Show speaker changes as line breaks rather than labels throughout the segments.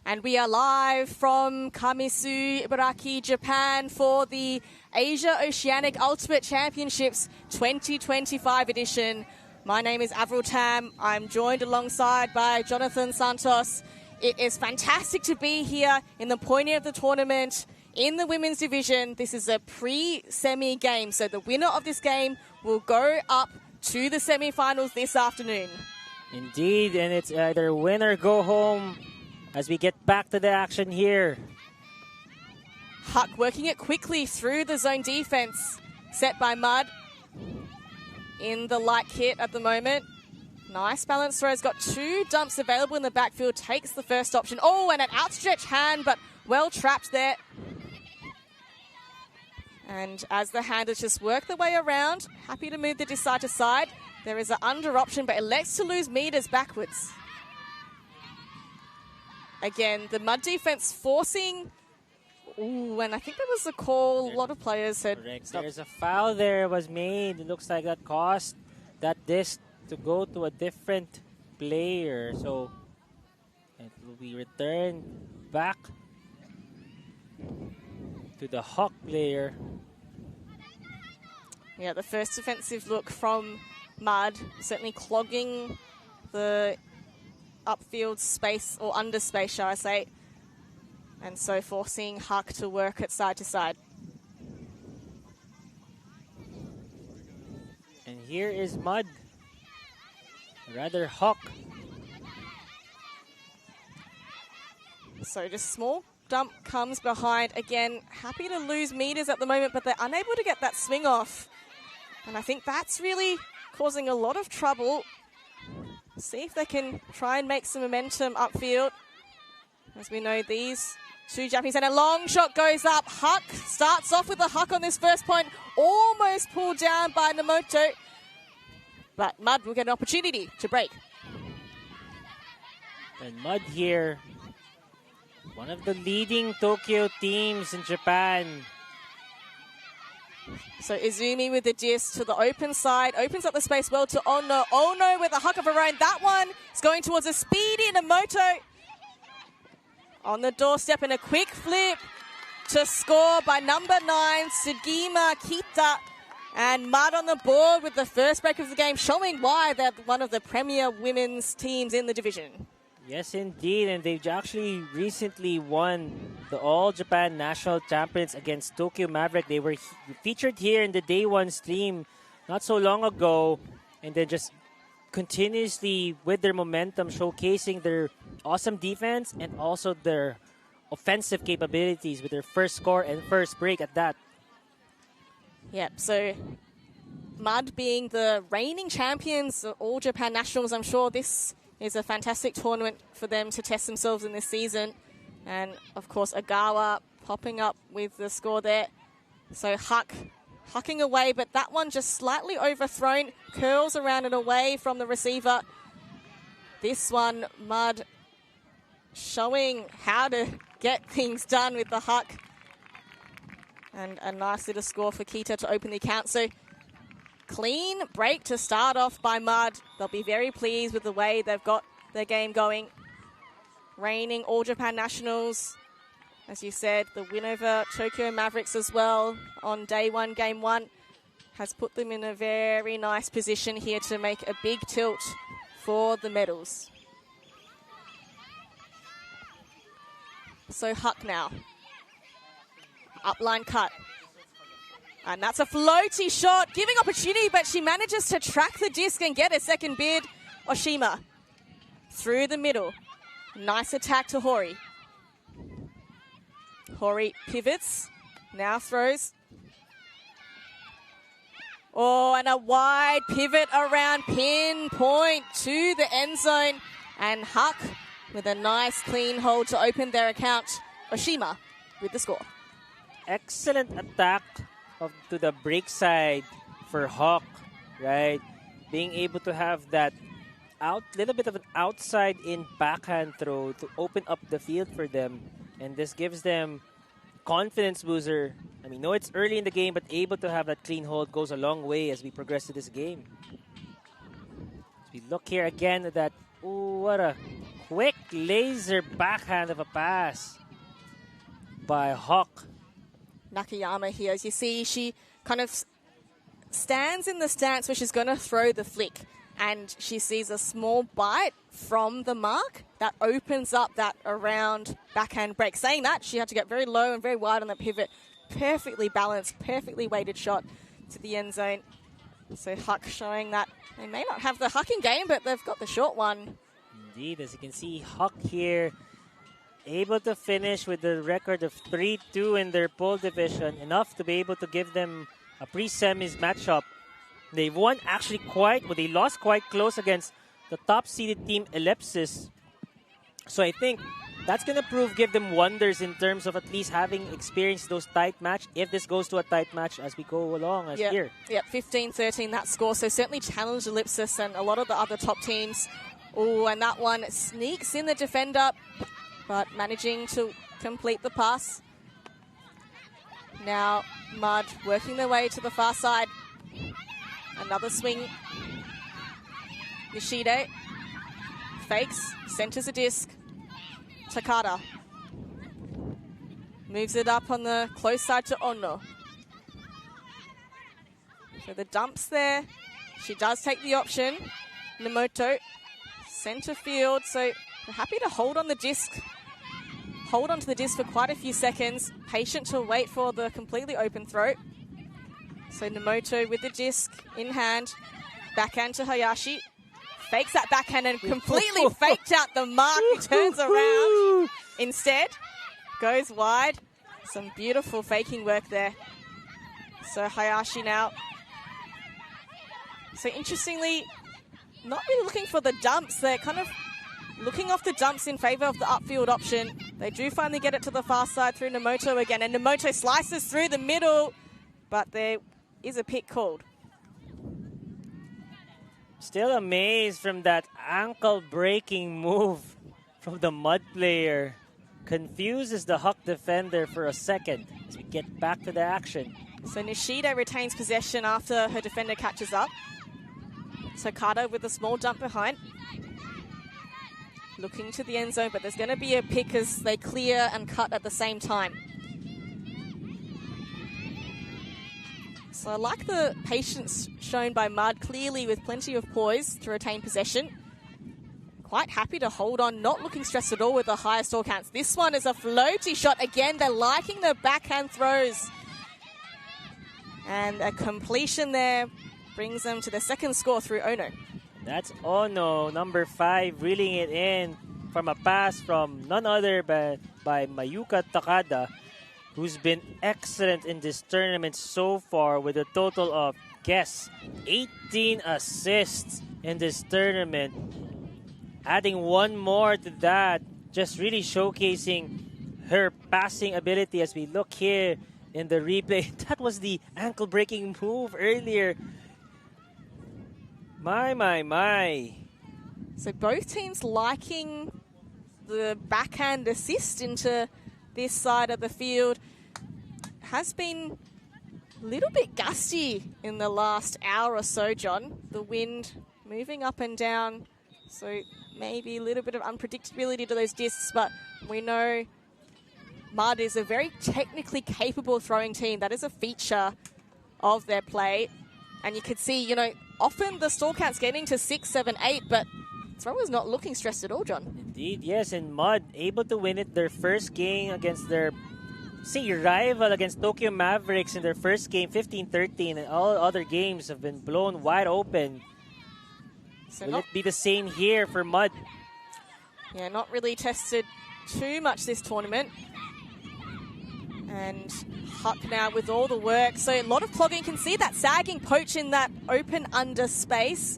And we are live from Kamisu, Ibaraki, Japan for the Asia Oceanic Ultimate Championships 2025 edition. My name is Avril Tam. I'm joined alongside by Jonathan Santos. It is fantastic to be here in the point of the tournament in the women's division. This is a pre-semi game, so the winner of this game will go up to the semi-finals this afternoon.
Indeed, and it's either win or go home as we get back to the action here.
Huck working it quickly through the zone defense set by Mud in the light kit at the moment. Nice balance throw. Has got two dumps available in the backfield. Takes the first option. Oh, and an outstretched hand, but well trapped there. And as the handlers just work their way around, happy to move the disc side to side. There is an under option, but elects to lose meters backwards. Again, the Mud defense forcing. Ooh, and I think there was a call. A lot of players said.
Correct. There's a foul there was made. It looks like that caused that disc to go to a different player. So it will be returned back to the Huck player.
Yeah, the first defensive look from Mud, certainly clogging the upfield space, or under space, shall I say, and so forcing Huck to work it side to side.
And here is Mud, rather Huck.
So just small dump comes behind. Again, happy to lose meters at the moment, but they're unable to get that swing off. And I think that's really causing a lot of trouble. See if they can try and make some momentum upfield. As we know, these two Japanese, and a long shot goes up. Huck starts off with a Huck on this first point, almost pulled down by Namoto. But Mud will get an opportunity to break.
And Mud here, one of the leading Tokyo teams in Japan.
So Izumi with the disc to the open side, opens up the space well to Ono. Ono with a Huck of her own. That one is going towards a speedy Namoto. On the doorstep, and a quick flip to score by number 9, Sugima Kita. And Mud on the board with the first break of the game, showing why they're one of the premier women's teams in the division.
Yes, indeed, and they've actually recently won the All Japan National Champions against Tokyo Maverick. They were featured here in the Day 1 stream not so long ago, and then just continuously with their momentum, showcasing their awesome defense and also their offensive capabilities with their first score and first break at that.
Yep, so Mud being the reigning champions of All Japan Nationals, I'm sure this is a fantastic tournament for them to test themselves in this season. And, of course, Agawa popping up with the score there. So Huck hucking away, but that one just slightly overthrown, curls around and away from the receiver. This one, Mud showing how to get things done with the Huck. And a nice little score for Kita to open the account. So clean break to start off by Mud. They'll be very pleased with the way they've got their game going. Reigning All Japan Nationals. As you said, the win over Tokyo Mavericks as well on Day 1, Game 1, has put them in a very nice position here to make a big tilt for the medals. So Huck now. Upline cut. And that's a floaty shot, giving opportunity, but she manages to track the disc and get a second bid. Oshima through the middle. Nice attack to Hori. Hori pivots, now throws. Oh, and a wide pivot around pinpoint to the end zone. And Huck with a nice clean hold to open their account. Oshima with the score.
Excellent attack to the break side for Huck, right? Being able to have that little bit of an outside in backhand throw to open up the field for them, and this gives them confidence booster. I mean, no, it's early in the game, but able to have that clean hold goes a long way as we progress to this game. As we look here again at that, ooh, what a quick laser backhand of a pass by Huck.
Nakayama here, as you see, she kind of stands in the stance where she's going to throw the flick, and she sees a small bite from the mark that opens up that around backhand break. Saying that, she had to get very low and very wide on the pivot. Perfectly balanced, perfectly weighted shot to the end zone. So Huck showing that they may not have the hucking game, but they've got the short one.
Indeed, as you can see, Huck here able to finish with the record of 3-2 in their pole division, enough to be able to give them a pre-semis matchup. They've won actually they lost quite close against the top-seeded team Ellipsis. So I think that's going to give them wonders in terms of at least having experienced those tight match, if this goes to a tight match as we go along as here.
Yep, 15-13 that score. So certainly challenged Ellipsis and a lot of the other top teams. Oh, and that one sneaks in the defender, but managing to complete the pass. Now Mud working their way to the far side. Another swing. Nishide fakes, centers a disc. Takada moves it up on the close side to Ono. So the dumps there. She does take the option. Nemoto, center field. So happy to hold on the disc. Hold onto the disc for quite a few seconds. Patient to wait for the completely open throw. So Nemoto with the disc in hand. Backhand to Hayashi. Fakes that backhand and completely faked out the mark. He turns around. Instead, goes wide. Some beautiful faking work there. So Hayashi now. So interestingly, not really looking for the dumps. They're kind of looking off the dumps in favor of the upfield option. They do finally get it to the far side through Nemoto again. And Nemoto slices through the middle. But there is a pick called.
Still amazed from that ankle-breaking move from the Mud player. Confuses the Huck defender for a second as we get back to the action.
So Nishida retains possession after her defender catches up. Takada with a small dump behind. Looking to the end zone, but there's going to be a pick as they clear and cut at the same time. So I like the patience shown by Mud, clearly with plenty of poise to retain possession. Quite happy to hold on, not looking stressed at all with the higher score counts. This one is a floaty shot. Again, they're liking the backhand throws. And a completion there brings them to the second score through Ono.
That's Ono, number 5, reeling it in from a pass from none other but by Mayuka Takada, who's been excellent in this tournament so far with a total of, guess, 18 assists in this tournament. Adding one more to that, just really showcasing her passing ability as we look here in the replay. That was the ankle-breaking move earlier. My.
So both teams liking the backhand assist into this side of the field. Has been a little bit gusty in the last hour or so, John. The wind moving up and down, so maybe a little bit of unpredictability to those discs, but we know Mud is a very technically capable throwing team. That is a feature of their play. And you could see, often the stall count's getting to 6, 7, 8, but throwers not looking stressed at all, John.
Indeed, yes, and Mud able to win it their first game against their rival against Tokyo Mavericks in their first game, 15-13, and all other games have been blown wide open. So will it be the same here for Mud?
Yeah, not really tested too much this tournament. And Huck now with all the work. So a lot of clogging. You can see that sagging poach in that open under space,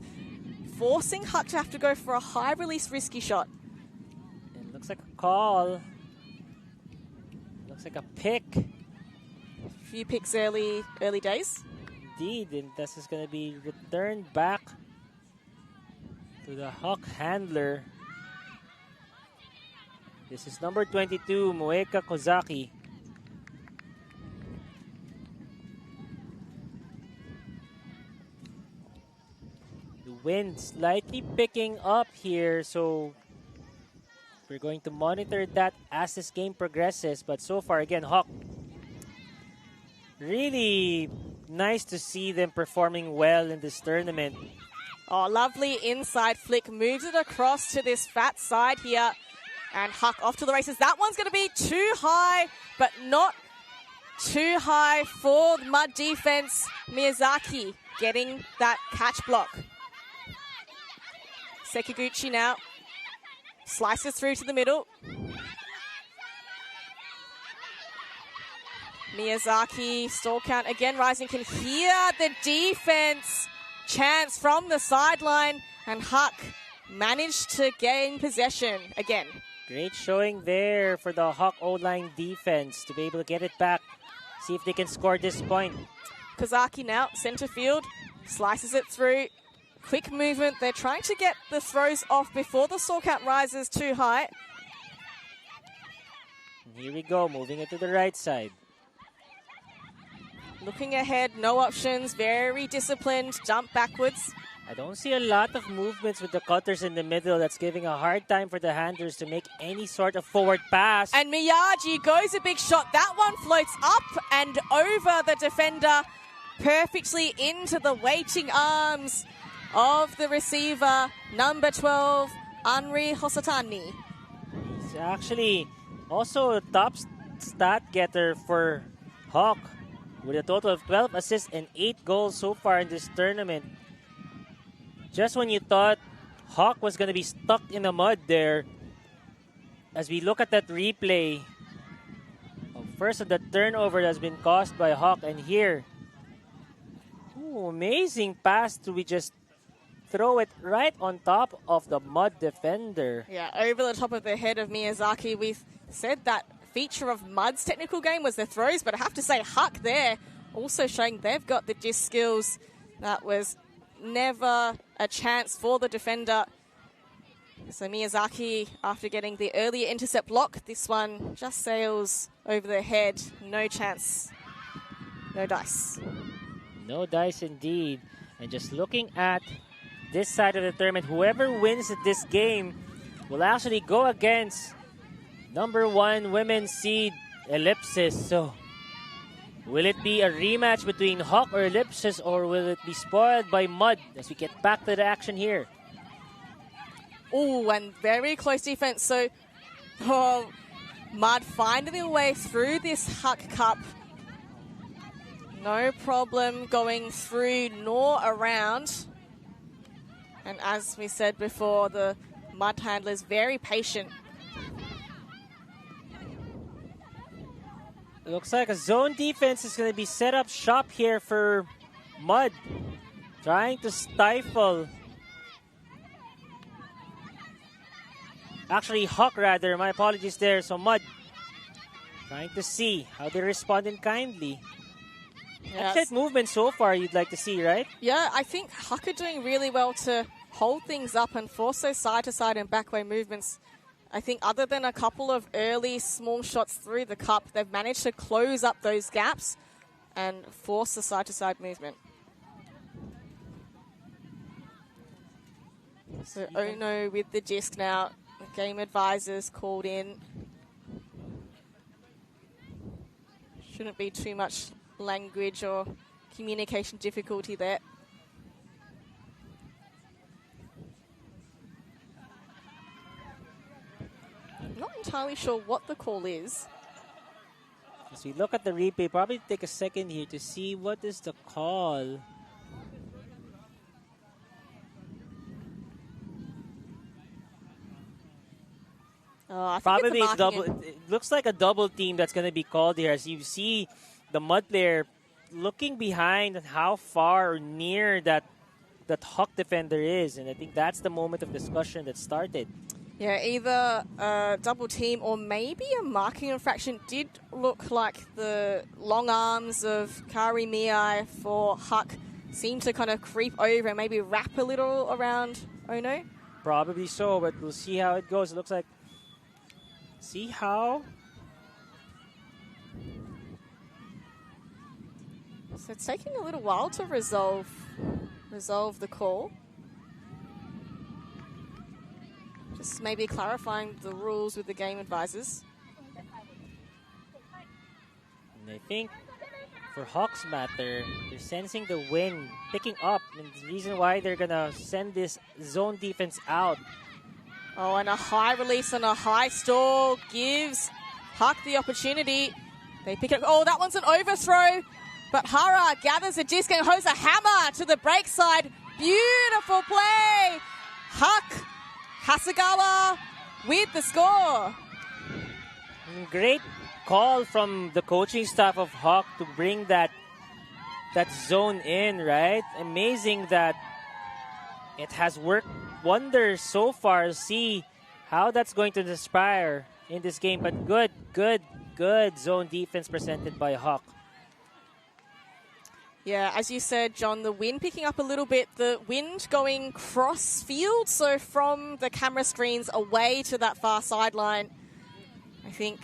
forcing Huck to have to go for a high release risky shot.
It looks like a call. Looks like a pick.
A few picks early days.
Indeed, and this is going to be returned back to the Huck handler. This is number 22, Moeka Kozaki. The wind slightly picking up here, so We're going to monitor that as this game progresses. But so far, again, Huck, really nice to see them performing well in this tournament.
Oh, lovely inside flick. Moves it across to this fat side here. And Huck off to the races. That one's going to be too high, but not too high for the Mud defense. Miyazaki getting that catch block. Sekiguchi now slices through to the middle. Miyazaki, stall count again rising. Can hear the defense chants from the sideline. And Huck managed to gain possession again.
Great showing there for the Huck O-line defense to be able to get it back. See if they can score this point.
Kozaki now, center field, slices it through. Quick movement. They're trying to get the throws off before the stall count rises too high.
And here we go, moving it to the right side.
Looking ahead, no options, very disciplined, jump backwards.
I don't see a lot of movements with the cutters in the middle. That's giving a hard time for the handlers to make any sort of forward pass.
And Miyagi goes a big shot. That one floats up and over the defender, perfectly into the waiting arms of the receiver, number 12, Anri Hosatani.
He's actually also a top stat getter for Huck with a total of 12 assists and 8 goals so far in this tournament. Just when you thought Huck was going to be stuck in the mud there, as we look at that replay, first of the turnover that's been caused by Huck, and here, amazing pass to just throw it right on top of the mud defender.
Yeah, over the top of the head of Miyazaki. We've said that feature of Mud's technical game was their throws, but I have to say Huck there also showing they've got the disc skills. That was never a chance for the defender. So Miyazaki, after getting the earlier intercept block, this one just sails over the head. No chance. No dice.
No dice indeed. And just looking at this side of the tournament, whoever wins this game will actually go against number 1 women's seed Ellipsis. So will it be a rematch between Huck or Ellipsis, or will it be spoiled by Mud as we get back to the action here?
Oh, and very close defense. So Mud finding their way through this Huck Cup. No problem going through nor around. And as we said before, the Mud handler is very patient.
It looks like a zone defense is going to be set up shop here for Mud. Trying to stifle. Actually, Huck rather. My apologies there. So Mud trying to see how they respond in kindly.
Yes.
Excellent movement so far you'd like to see, right?
Yeah, I think Huck are doing really well to hold things up and force those side-to-side and backway movements. I think other than a couple of early small shots through the cup, they've managed to close up those gaps and force the side-to-side movement. So Ono with the disc now. The game advisors called in. Shouldn't be too much language or communication difficulty there. I'm not entirely sure what the call is.
As we look at the replay, probably take a second here to see what is the call.
I think
Probably
it's a
double.
marking
It looks like a double team that's going to be called here. As you see the Mud player looking behind and how far or near that Huck defender is, and I think that's the moment of discussion that started.
Yeah, either a double team or maybe a marking infraction. Did look like the long arms of Kari Miai for Huck seemed to kind of creep over and maybe wrap a little around Ono.
Probably so, but we'll see how it goes. It looks like. See how?
So it's taking a little while to resolve the call. just maybe clarifying the rules with the game advisors.
And I think for Hawks matter, they're sensing the wind picking up, and the reason why they're gonna send this zone defense out.
Oh, and a high release and a high stall gives Huck the opportunity. They pick it up. Oh, that one's an overthrow. But Hara gathers a disc and holds a hammer to the break side. Beautiful play. Huck Hasegawa with the score.
Great call from the coaching staff of Huck to bring that zone in, right? Amazing that it has worked wonders so far. See how that's going to inspire in this game. But good zone defense presented by Huck.
Yeah, as you said, John, the wind picking up a little bit. The wind going cross field, so from the camera screens away to that far sideline. I think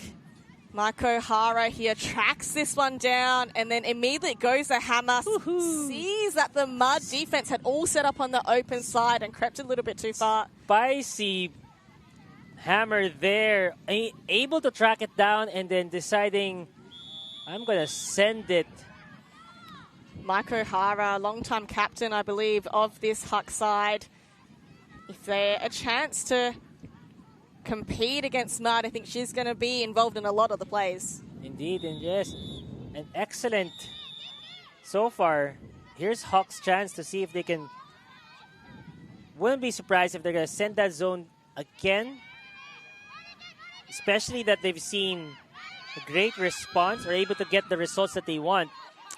Marco Hara here tracks this one down and then immediately goes a hammer. Sees that the Mud defense had all set up on the open side and crept a little bit too far.
Spicy hammer there. Able to track it down and then deciding, I'm going to send it.
Marco Hara, longtime captain, I believe, of this Huck side. If they're a chance to compete against Mud, I think she's going to be involved in a lot of the plays.
Indeed, and yes, an excellent so far. Here's Huck's chance to see if they can. Wouldn't be surprised if they're going to send that zone again, especially that they've seen a great response or able to get the results that they want.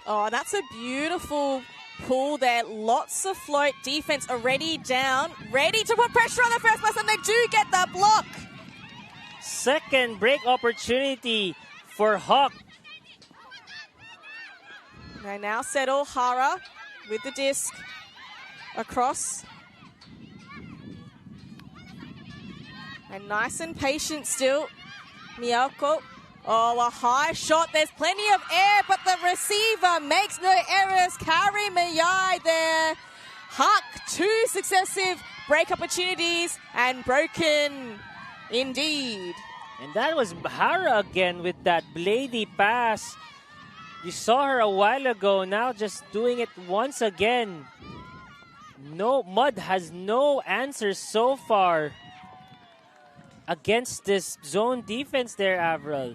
Oh, that's a beautiful pull there. Lots of float. Defense already down. Ready to put pressure on the first place, and they do get the block.
Second break opportunity for Huck.
They now settle. Hara with the disc across. And nice and patient still. Miyako. Oh, a high shot. There's plenty of air, but the receiver makes no errors. Kari Mayai there. Huck, 2 successive break opportunities and broken indeed.
And that was Hara again with that bladey pass. You saw her a while ago, now just doing it once again. No, Mud has no answers so far against this zone defense there, Avril.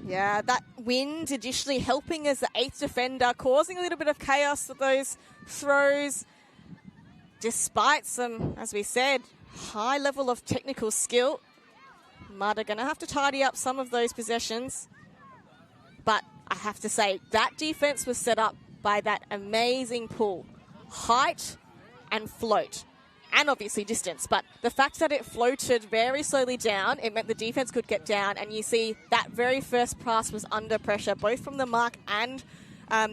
Yeah, that wind additionally helping as the 8th defender, causing a little bit of chaos with those throws. Despite some, as we said, high level of technical skill, Mud are going to have to tidy up some of those possessions. But I have to say, that defense was set up by that amazing pull. Height and float. And obviously distance, but the fact that it floated very slowly down, it meant the defense could get down, and you see that very first pass was under pressure, both from the mark and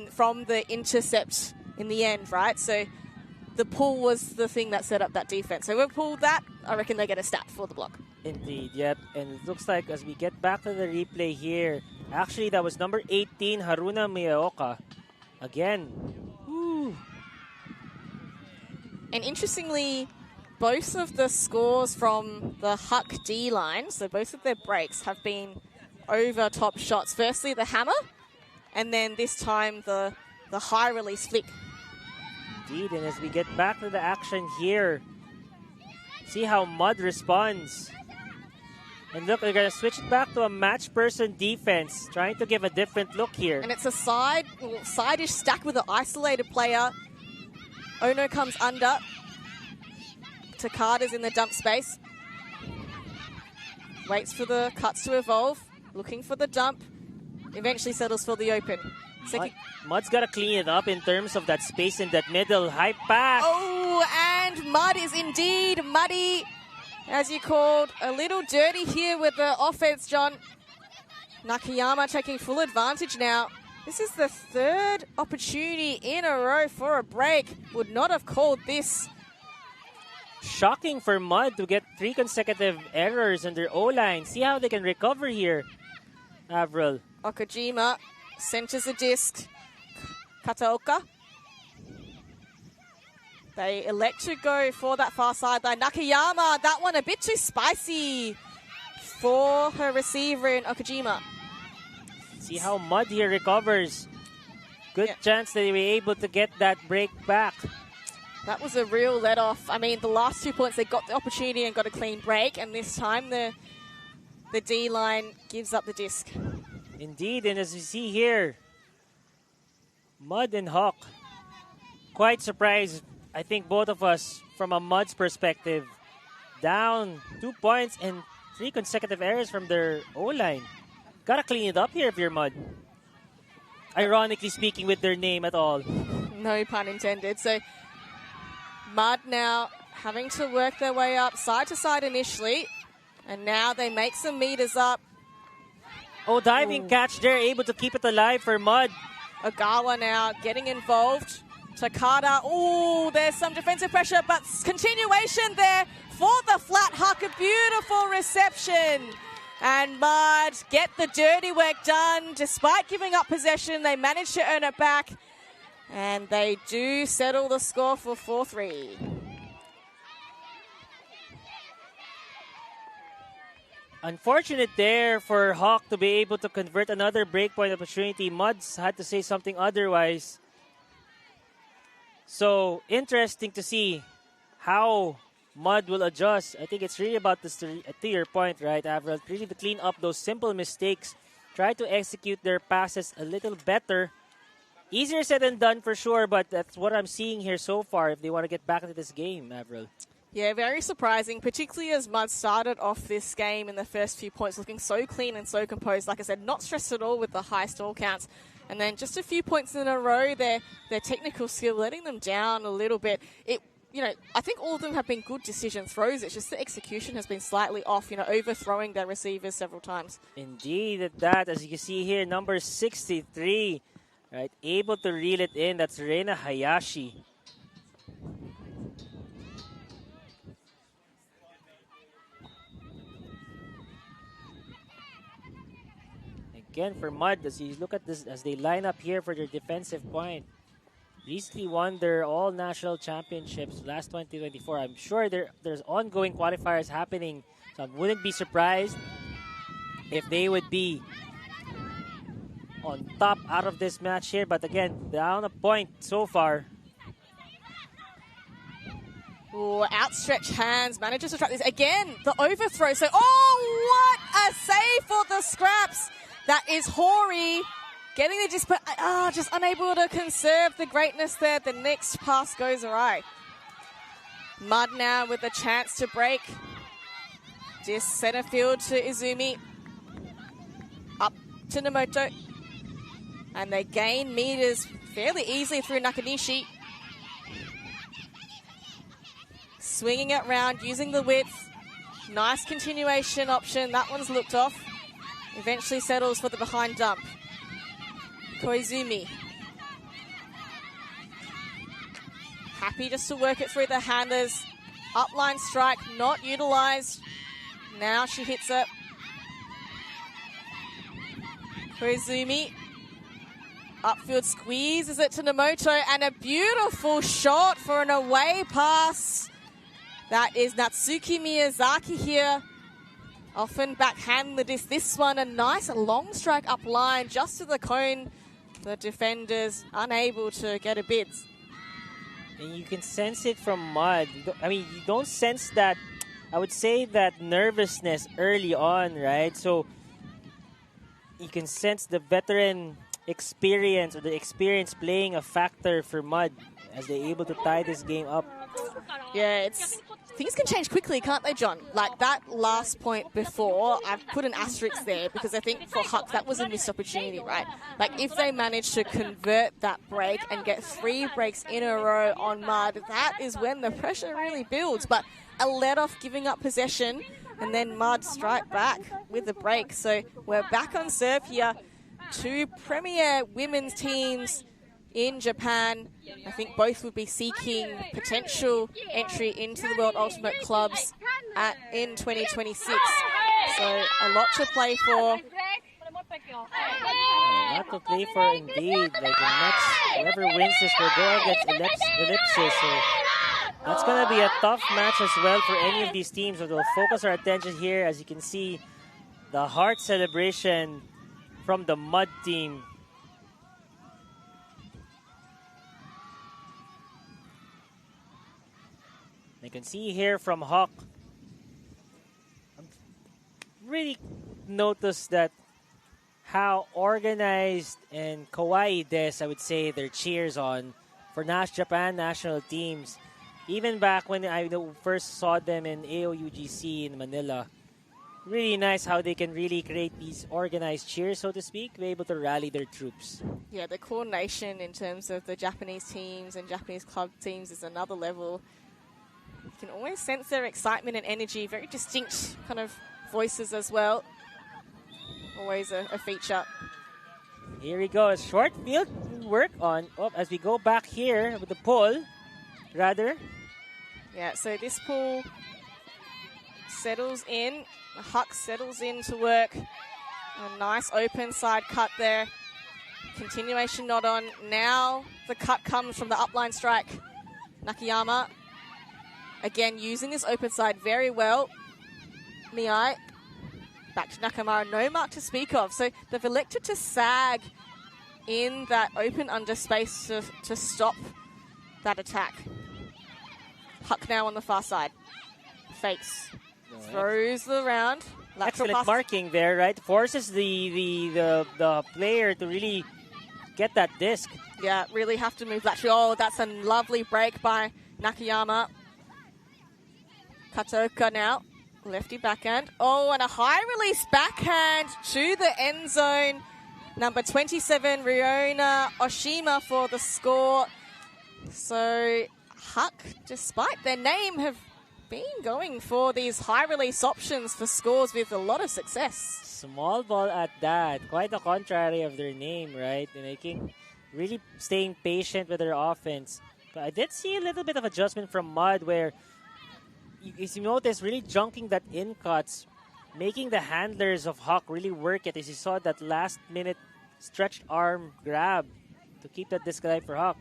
from the intercept in the end, right? So the pull was the thing that set up that defense. So if we pulled that, I reckon they get a stat for the block.
Indeed, yep. And it looks like as we get back to the replay here, actually that was number 18, Haruna Miyaoka. Again. Woo.
And interestingly, both of the scores from the Huck D line, so both of their breaks, have been over top shots. Firstly, the hammer, and then this time the high release flick.
Indeed, and as we get back to the action here, see how Mud responds. And look, they're going to switch it back to a match person defense, trying to give a different look here.
And it's a side-ish stack with an isolated player. Ono comes under. Takada's in the dump space. Waits for the cuts to evolve. Looking for the dump. Eventually settles for the open.
Mud's got to clean it up in terms of that space in that middle. High pass.
Oh, and Mud is indeed muddy, as you called. A little dirty here with the offense, John. Nakayama taking full advantage now. This is the 3rd opportunity in a row for a break. Would not have called this.
Shocking for Mud to get 3 consecutive errors on their O-line. See how they can recover here, Avril.
Okajima centers a disc. Kataoka. They elect to go for that far sideline. Nakayama, that one a bit too spicy for her receiver in Okajima.
See how Mud here recovers. Good chance that they were able to get that break back.
That was a real let-off. I mean, the last 2 points, they got the opportunity and got a clean break, and this time the D-line gives up the disc.
Indeed, and as you see here, Mud and Huck, quite surprised, I think both of us, from a Mud's perspective, down 2 points and 3 consecutive errors from their O-line. Gotta clean it up here if you're Mud. Ironically speaking with their name at all.
No pun intended. So Mud now having to work their way up side to side initially, and now they make some meters up.
Oh, diving catch there, able to keep it alive for Mud.
Ogawa now getting involved. Takada, oh, there's some defensive pressure, but continuation there for the flat Huck. A beautiful reception. And Mud get the dirty work done. Despite giving up possession, they managed to earn it back. And they do settle the score for 4-3.
Unfortunate there for Hawk to be able to convert another breakpoint opportunity. Muds had to say something otherwise. So, interesting to see how Mud will adjust. I think it's really about this, to your point, right, Avril? Really to clean up those simple mistakes. Try to execute their passes a little better. Easier said than done for sure, but that's what I'm seeing here so far if they want to get back into this game, Avril.
Yeah, very surprising, particularly as Mud started off this game in the first few points looking so clean and so composed. Like I said, not stressed at all with the high stall counts. And then just a few points in a row, their technical skill letting them down a little bit. I think all of them have been good decision throws. It's just the execution has been slightly off, overthrowing their receivers several times.
Indeed, at that, as you can see here, number 63, right, able to reel it in. That's Reina Hayashi. Again, for Mud, as you look at this, as they line up here for their defensive point, recently won their all-national championships last 2024. I'm sure there's ongoing qualifiers happening, so I wouldn't be surprised if they would be on top out of this match here. But again, down a point so far.
Ooh, outstretched hands, manages to track this. Again, the overthrow. So, what a save for the Scraps. That is Hori getting the disc, but just unable to conserve the greatness there. The next pass goes awry. Mud now with a chance to break. Just center field to Izumi. Up to Namoto. And they gain meters fairly easily through Nakanishi. Swinging it round, using the width. Nice continuation option. That one's looked off. Eventually settles for the behind dump. Koizumi. Happy just to work it through the handlers. Upline strike not utilized. Now she hits it. Koizumi. Upfield squeezes it to Namoto, and a beautiful shot for an away pass. That is Natsuki Miyazaki here. Often backhand the disc. This one, a nice long strike up line just to the cone. The defenders unable to get a bid.
And you can sense it from Mud. I mean, you don't sense that, I would say, that nervousness early on, right? So you can sense the veteran experience or the experience playing a factor for Mud as they're able to tie this game up.
Yeah, things can change quickly, can't they, John? Like that last point before, I've put an asterisk there because I think for Huck, that was a missed opportunity, right? Like if they manage to convert that break and get 3 breaks in a row on Mud, that is when the pressure really builds. But a let-off giving up possession and then Mud strike back with the break. So we're back on serve here. 2 premier women's teams in Japan. I think both would be seeking potential entry into the World Ultimate Clubs in 2026. So a lot to play for.
A lot to play for indeed. Like the next, whoever wins this will go against Ellipsis. So That's going to be a tough match as well for any of these teams. But we'll focus our attention here. As you can see, the heart celebration from the Mud team. You can see here from Huck. Really notice that how organized and kawaii des, I would say, their cheers on for Japan national teams. Even back when I first saw them in AOUGC in Manila. Really nice how they can really create these organized cheers, so to speak, be able to rally their troops.
Yeah, the coordination in terms of the Japanese teams and Japanese club teams is another level. You can always sense their excitement and energy, very distinct kind of voices as well. Always a feature.
Here we go, a short field work on, as we go back here with the pull, rather.
Yeah, so this pull settles in. Huck settles in to work. A nice open side cut there. Continuation not on. Now the cut comes from the upline strike. Nakayama, again, using this open side very well. Miyai, back to Nakamura, no mark to speak of. So they've elected to sag in that open under space to stop that attack. Huck now on the far side. Fakes. Throws the round.
Excellent marking there, right? Forces the player to really get that disc.
Yeah, really have to move laterally. Oh, that's a lovely break by Nakayama. Katoka now. Lefty backhand. Oh, and a high release backhand to the end zone. Number 27, Riona Oshima for the score. So Huck, despite their name, have been going for these high release options for scores with a lot of success.
Small ball at that. Quite the contrary of their name, right? Really staying patient with their offense. But I did see a little bit of adjustment from Mud where, as you notice, really junking that in cuts, making the handlers of Huck really work it. As you saw that last minute stretched arm grab to keep that disc alive for Huck.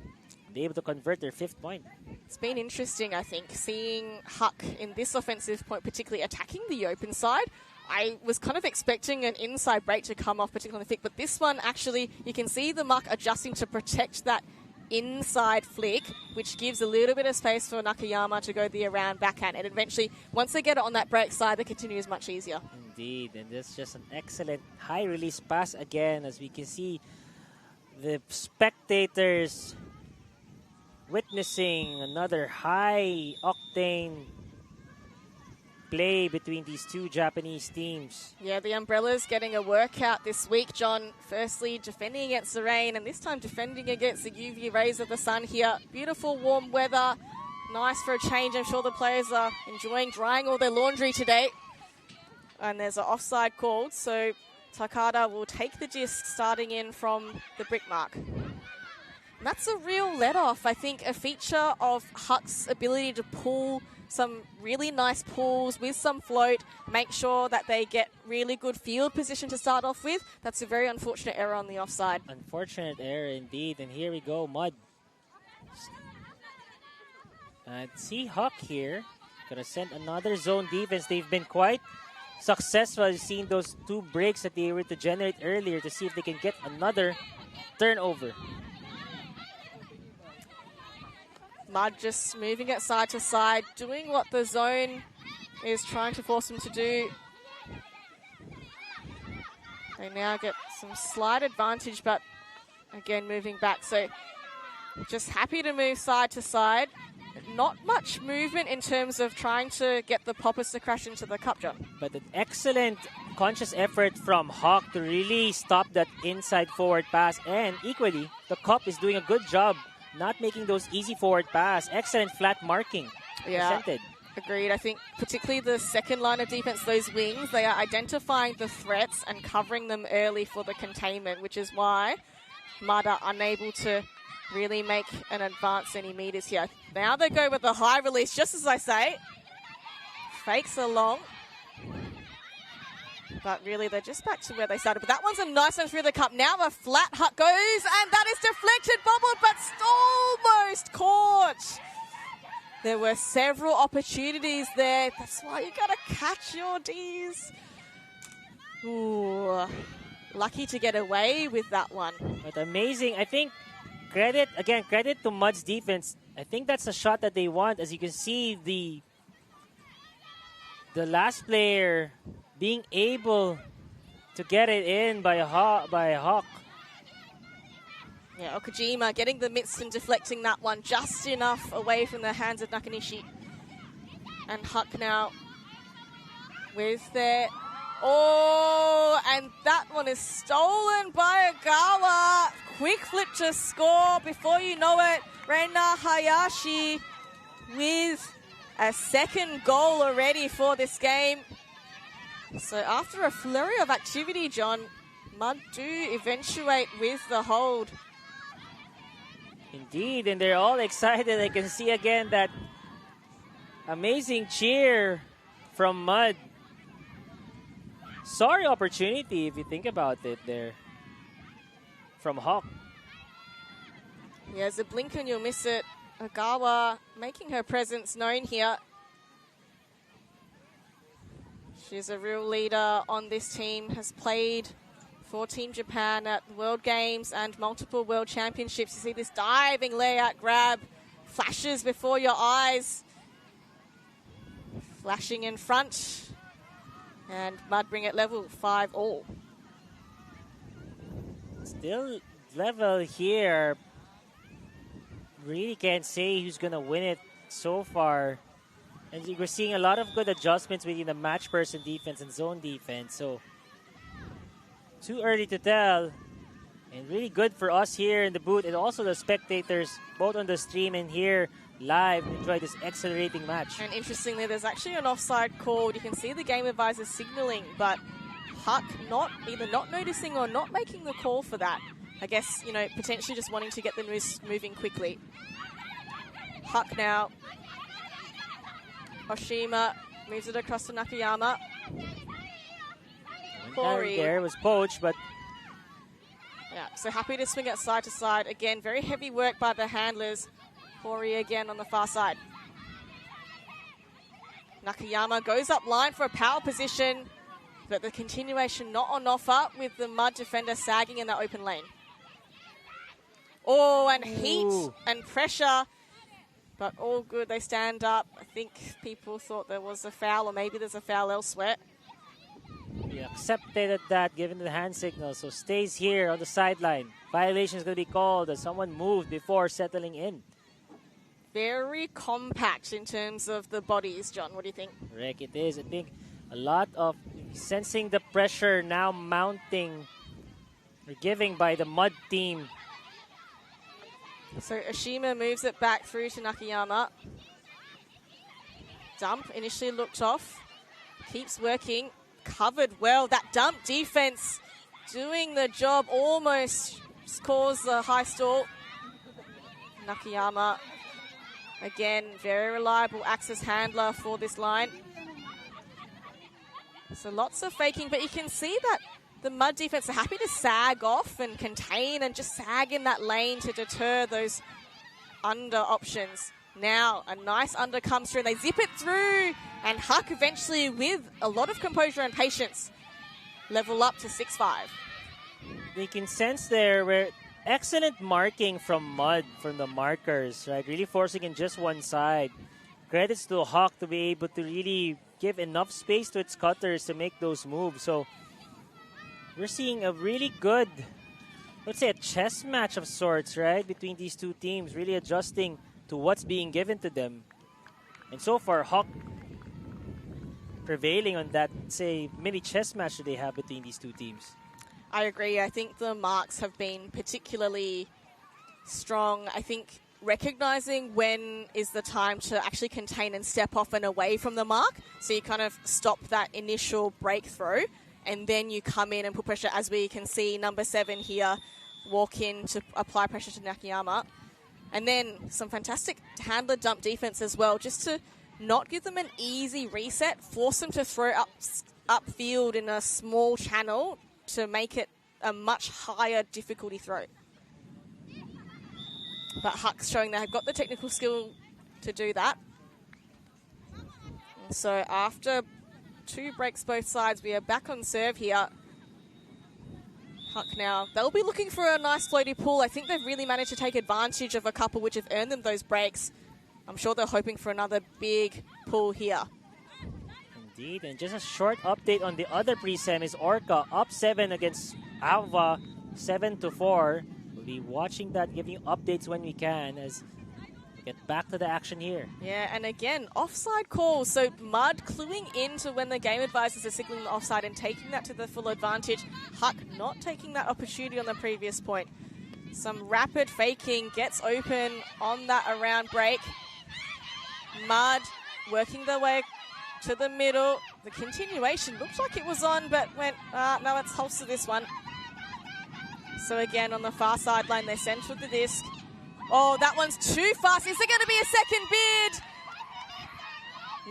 Be able to convert their 5th point.
It's been interesting, I think, seeing Huck in this offensive point, particularly attacking the open side. I was kind of expecting an inside break to come off, particularly on the flick, but this one actually, you can see the muck adjusting to protect that inside flick, which gives a little bit of space for Nakayama to go the around backhand. And eventually, once they get it on that break side, the continue is much easier.
Indeed, and that's just an excellent high release pass again, as we can see the spectators witnessing another high-octane play between these two Japanese teams.
Yeah, the Umbrellas getting a workout this week, John. Firstly, defending against the rain, and this time defending against the UV rays of the sun here. Beautiful warm weather. Nice for a change. I'm sure the players are enjoying drying all their laundry today. And there's an offside called, so Takada will take the disc starting in from the brick mark. And that's a real let-off. I think a feature of Huck's ability to pull some really nice pulls with some float, make sure that they get really good field position to start off with. That's a very unfortunate error on the offside.
Unfortunate error indeed. And here we go, Mud. See Huck here. Gonna send another zone defense. They've been quite successful seeing those 2 breaks that they were to generate earlier to see if they can get another turnover.
Mud just moving it side to side, doing what the zone is trying to force them to do. They now get some slight advantage, but again moving back. So just happy to move side to side. Not much movement in terms of trying to get the poppers to crash into the cup, John.
But an excellent conscious effort from Huck to really stop that inside forward pass. And equally, the cup is doing a good job not making those easy forward pass. Excellent flat marking.
Yeah,
presented.
Agreed. I think particularly the second line of defense, those wings, they are identifying the threats and covering them early for the containment, which is why Mud are unable to really make an advance any meters here. Now they go with the high release, just as I say. Fakes along. But really, they're just back to where they started. But that one's a nice one through the cup. Now a flat Huck goes, and that is deflected, bobbled, but almost caught. There were several opportunities there. That's why you got to catch your Ds. Ooh, lucky to get away with that one.
But amazing. I think credit to Mud's defense. I think that's a shot that they want. As you can see, the last player being able to get it in by Huck.
Yeah, Okajima getting the mitts and deflecting that one just enough away from the hands of Nakanishi. And Huck now with their... Oh, and that one is stolen by Agawa. Quick flip to score. Before you know it, Reina Hayashi with a second goal already for this game. So after a flurry of activity, John, Mud do eventuate with the hold.
Indeed, and they're all excited. I can see again that amazing cheer from Mud. Sorry opportunity if you think about it there from Huck.
Yeah, as a blink and you'll miss it. Agawa making her presence known here. She's a real leader on this team, has played for Team Japan at World Games and multiple World Championships. You see this diving layout grab, flashes before your eyes. Flashing in front. And Mud bring it level 5-all.
Still level here. Really can't say who's going to win it so far. And we're seeing a lot of good adjustments between the match person defense and zone defense. So, too early to tell. And really good for us here in the booth and also the spectators, both on the stream and here live, enjoy this accelerating match.
And interestingly, there's actually an offside called. You can see the game advisor signaling, but Huck either not noticing or not making the call for that. I guess, you know, potentially just wanting to get the news moving quickly. Huck now. Oshima moves it across to Nakayama. Corey.
There was poached, but...
Yeah, so happy to swing it side to side. Again, very heavy work by the handlers. Corey again on the far side. Nakayama goes up line for a power position, but the continuation not on offer with the Mud defender sagging in that open lane. Oh, and heat and pressure, but all good. They stand up. I think people thought there was a foul, or maybe there's a foul elsewhere.
We accepted that given the hand signal, so stays here on the sideline. Violation is going to be called as someone moved before settling in.
Very compact in terms of the bodies, John. What do you think?
Correct, it is. I think a lot of sensing the pressure now mounting or giving by the Mud team.
So Oshima moves it back through to Nakayama. Dump initially looked off. Keeps working. Covered well. That dump defense doing the job. Almost caused the high stall. Nakayama, again, very reliable access handler for this line. So lots of faking, but you can see that the Mud defense are happy to sag off and contain and just sag in that lane to deter those under options. Now a nice under comes through and they zip it through, and Huck eventually with a lot of composure and patience level up to 6-5.
They can sense there where excellent marking from Mud, from the markers, right? Really forcing in just one side. Credits to Huck to be able to really give enough space to its cutters to make those moves. So we're seeing a really good, let's say a chess match of sorts, right? Between these two teams, really adjusting to what's being given to them. And so far, Huck prevailing on that, say, mini chess match that they have between these two teams.
I agree. I think the marks have been particularly strong. I think recognizing when is the time to actually contain and step off and away from the mark. So you kind of stop that initial breakthrough and then you come in and put pressure, as we can see number 7 here walk in to apply pressure to Nakayama. And then some fantastic handler dump defense as well, just to not give them an easy reset, force them to throw upfield in a small channel to make it a much higher difficulty throw. But Huck's showing they have got the technical skill to do that. So after 2 breaks both sides, we are back on serve here. Huck now, they'll be looking for a nice floaty pull. I think they've really managed to take advantage of a couple which have earned them those breaks. I'm sure they're hoping for another big pull here.
Indeed, and just a short update on the other pre-semis. Orca up 7 against Alva, 7-4. We'll be watching that, giving you updates when we can as we get back to the action here.
Yeah, and again, offside calls. So Mud cluing into when the game advisors are signaling the offside and taking that to the full advantage. Huck not taking that opportunity on the previous point. Some rapid faking gets open on that around break. Mud working their way to the middle. The continuation looked like it was on, but went, no, let's holster this one. So again, on the far sideline, they send with the disc. Oh, that one's too fast. Is there going to be a second bid?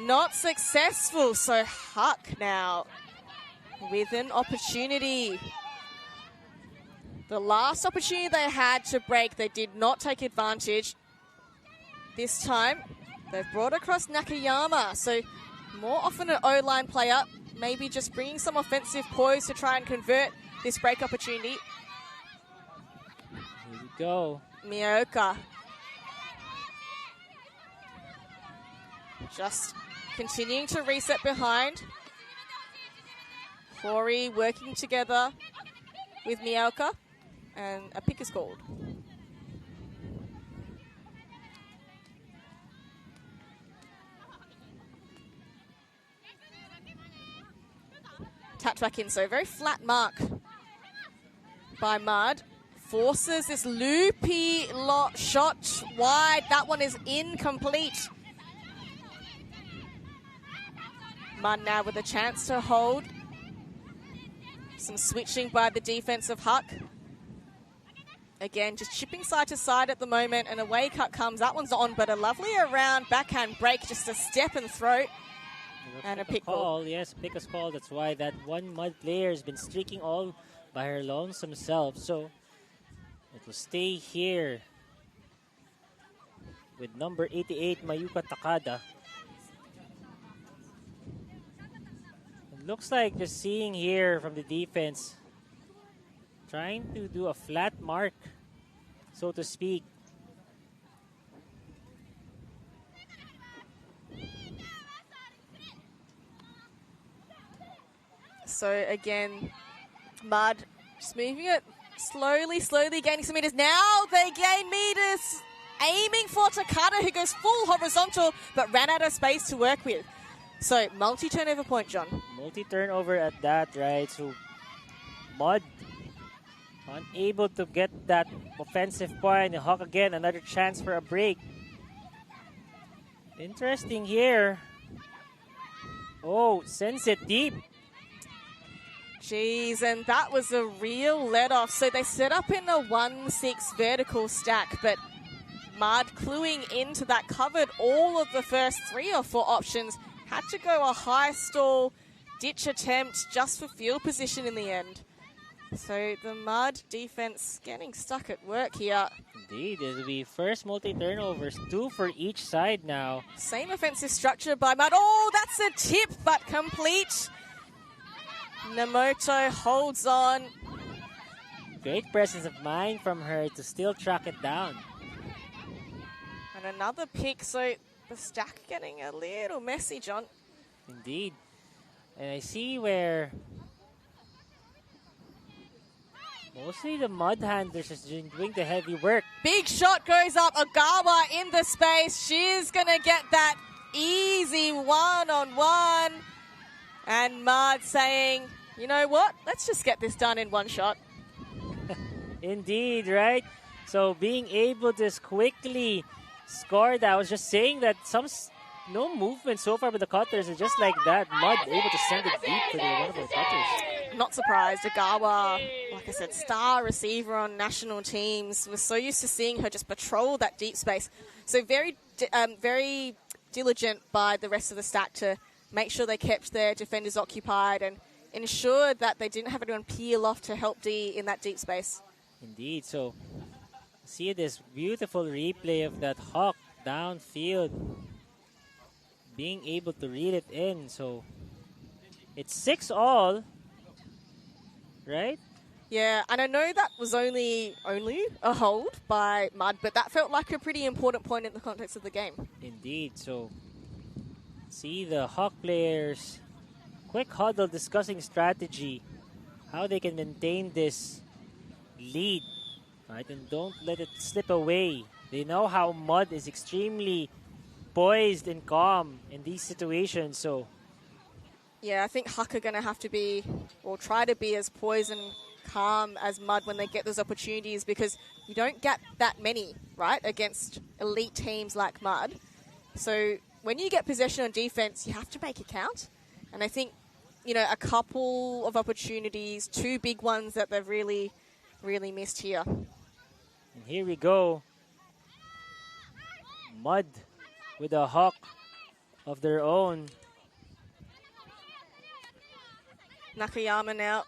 Not successful. So Huck now with an opportunity. The last opportunity they had to break, they did not take advantage. This time, they've brought across Nakayama. So more often an O-line player, maybe just bringing some offensive poise to try and convert this break opportunity.
Here we go.
Miyaoka. Just continuing to reset behind. Hori working together with Miyaoka, and a pick is called. Tapped back in, so very flat mark by Mud. Forces this loopy shot wide. That one is incomplete. Mud now with a chance to hold. Some switching by the defense of Huck. Again, just chipping side to side at the moment, and away cut comes. That one's on, but a lovely around backhand break, just a step and throw. And a pick call.
Yes, pick is called. That's why that one Mud player has been streaking all by her lonesome self. So it will stay here with number 88, Mayuka Takada. It looks like just seeing here from the defense, trying to do a flat mark, so to speak.
So again, Mud just moving it slowly gaining some meters. Now they gain meters, aiming for Takada, who goes full horizontal, but ran out of space to work with. So multi-turnover point, John.
Multi-turnover at that, right? So Mud unable to get that offensive point. And Huck again, another chance for a break. Interesting here. Oh, sends it deep.
Jeez, and that was a real let-off. So they set up in a 1-6 vertical stack, but Mud cluing into that, covered all of the first 3 or 4 options, had to go a high stall ditch attempt just for field position in the end. So the Mud defense getting stuck at work here.
Indeed, it'll be first multi-turnovers, 2 for each side now.
Same offensive structure by Mud. Oh, that's a tip, but complete. Namoto holds on.
Great presence of mind from her to still track it down.
And another pick, so the stack getting a little messy, John.
Indeed. And I see where mostly the Mud handlers is doing the heavy work.
Big shot goes up. Ogawa in the space. She's going to get that easy one-on-one. And Mud saying, you know what? Let's just get this done in one shot.
Indeed, right? So being able to just quickly score that. I was just saying that no movement so far with the cutters. It's just like that. Mud able to send it deep for one of the cutters.
Not surprised. Ogawa, like I said, star receiver on national teams. We're so used to seeing her just patrol that deep space. So very diligent by the rest of the stack to make sure they kept their defenders occupied and ensured that they didn't have anyone peel off to help D in that deep space.
Indeed. So see this beautiful replay of that Huck downfield. being able to reel it in. So it's 6-all, right?
Yeah, and I know that was only a hold by Mud, but that felt like a pretty important point in the context of the game.
Indeed. So see the Huck players quick huddle discussing strategy, how they can maintain this lead, right? And don't let it slip away. They know how Mud is extremely poised and calm in these situations. So
yeah, I think Huck are going to have to be, or try to be as poised and calm as Mud when they get those opportunities, because you don't get that many, right, against elite teams like Mud. So when you get possession on defense, you have to make it count. And I think, you know, a couple of opportunities, 2 big ones that they've really, really missed here.
and here we go. Mud with a Huck of their own.
Nakayama now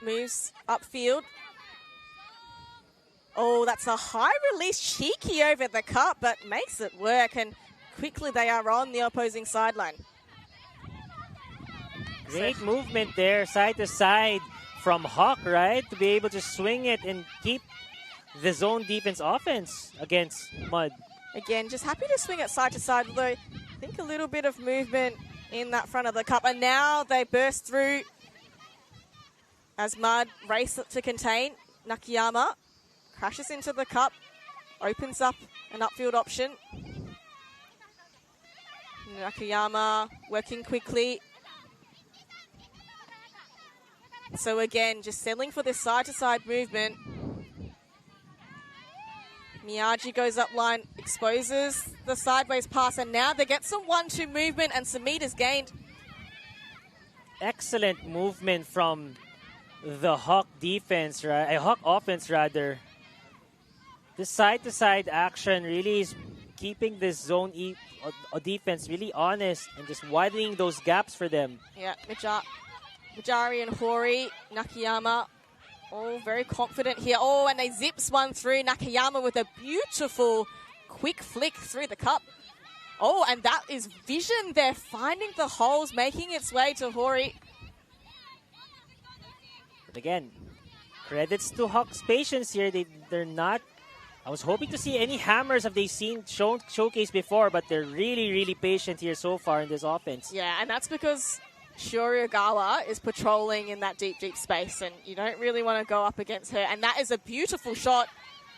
moves upfield. Oh, that's a high release cheeky over the cup, but makes it work, and quickly they are on the opposing sideline.
Great movement there, side to side from Huck, right? To be able to swing it and keep the zone defense offense against Mud.
Again, just happy to swing it side to side, although I think a little bit of movement in that front of the cup. And now they burst through as Mud race to contain. Nakayama crashes into the cup, opens up an upfield option. Nakayama working quickly. So again, just settling for this side-to-side movement. Miyagi goes up line, exposes the sideways pass, and now they get some 1-2 movement and some meters gained.
Excellent movement from the Huck defense, right? Huck offense, rather. This side-to-side action really is keeping this zone defense really honest and just widening those gaps for them.
Yeah, Mijari and Hori, Nakayama, all very confident here. Oh, and they zips one through. Nakayama with a beautiful quick flick through the cup. Oh, and that is vision there, finding the holes, making its way to Hori.
But again, credits to Huck's patience here. They're not... I was hoping to see any hammers have they seen showcased before, but they're really, really patient here so far in this offense.
Yeah, and that's because Shioriogawa is patrolling in that deep, deep space, and you don't really want to go up against her. And that is a beautiful shot.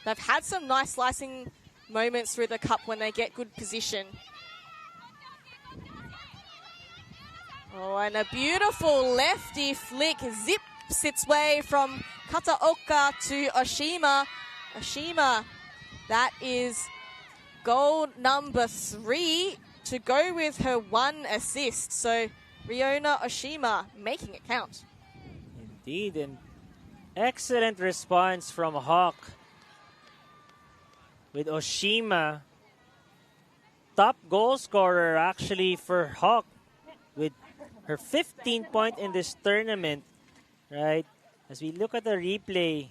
They've had some nice slicing moments through the cup when they get good position. Oh, and a beautiful lefty flick zips its way from Kataoka to Oshima. Oshima, that is goal number 3 to go with her 1 assist. So Riona Oshima making it count.
Indeed, an excellent response from Huck with Oshima. Top goal scorer actually for Huck with her 15th point in this tournament, right? As we look at the replay,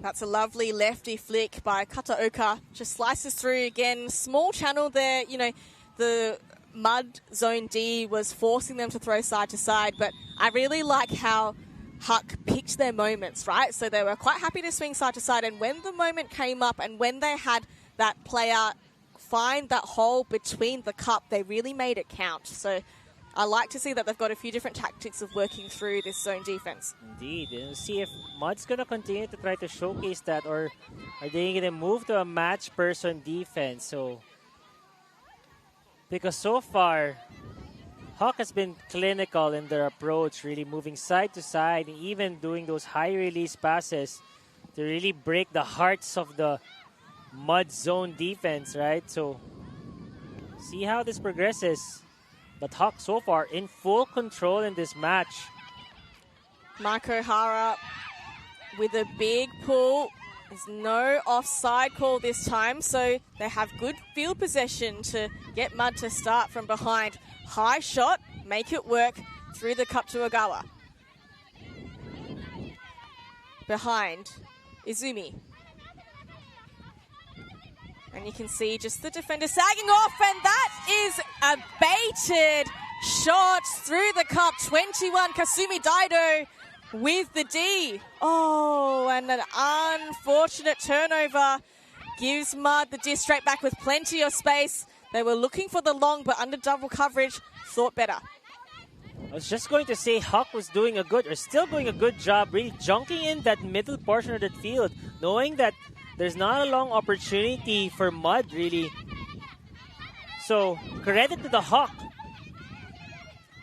that's a lovely lefty flick by Kataoka. Just slices through again. Small channel there. You know, the Mud Zone D was forcing them to throw side to side, but I really like how Huck picked their moments, right? So they were quite happy to swing side to side, and when the moment came up and when they had that player find that hole between the cup, they really made it count. So I like to see that they've got a few different tactics of working through this zone defense.
Indeed. And we'll see if Mud's going to continue to try to showcase that, or are they going to move to a match person defense? So, because so far, Huck has been clinical in their approach, really moving side to side and even doing those high release passes to really break the hearts of the Mud zone defense, right? So, see how this progresses. But Huck so far in full control in this match.
Marco Hara with a big pull. There's no offside call this time, so they have good field possession to get Mud to start from behind. High shot, make it work through the cup to Ogawa. behind Izumi. And you can see just the defender sagging off, and that is a baited shot through the cup. 21, Kasumi Daido with the D. Oh, and an unfortunate turnover gives Mud the disc straight back with plenty of space. They were looking for the long, but under double coverage, thought better.
I was just going to say Huck was doing still doing a good job really junking in that middle portion of the field, knowing that there's not a long opportunity for Mud, really. So, credit to the Huck.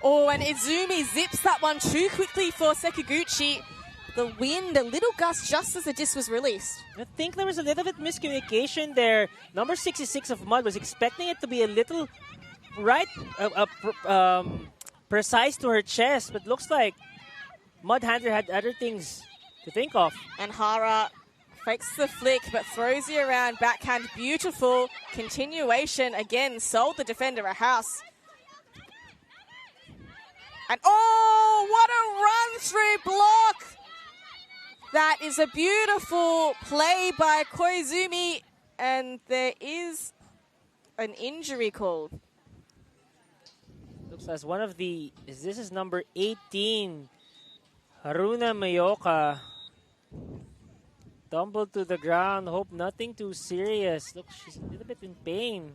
Oh, and Izumi zips that one too quickly for Sekiguchi. The wind, a little gust just as the disc was released.
I think there was a little bit miscommunication there. Number 66 of Mud was expecting it to be a little precise to her chest, but looks like Mud Handler had other things to think of.
And Hara fakes the flick, but throws you around. Backhand, beautiful continuation. Again, sold the defender a house. And oh, what a run-through block! That is a beautiful play by Koizumi, and there is an injury called.
Looks as one of this is number 18, Haruna Mayoka. Tumbled to the ground. Hope nothing too serious. Look, she's a little bit in pain.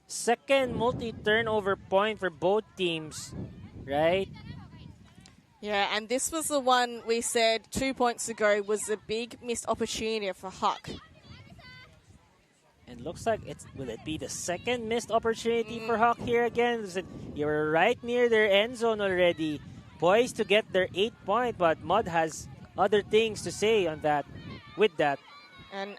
Second multi-turnover point for both teams, right?
Yeah, and this was the one we said 2 points ago was a big missed opportunity for Huck.
And looks like will it be the second missed opportunity for Huck here again? You were right near their end zone already, poised to get their 8 point, but Mud has other things to say on that. With that,
and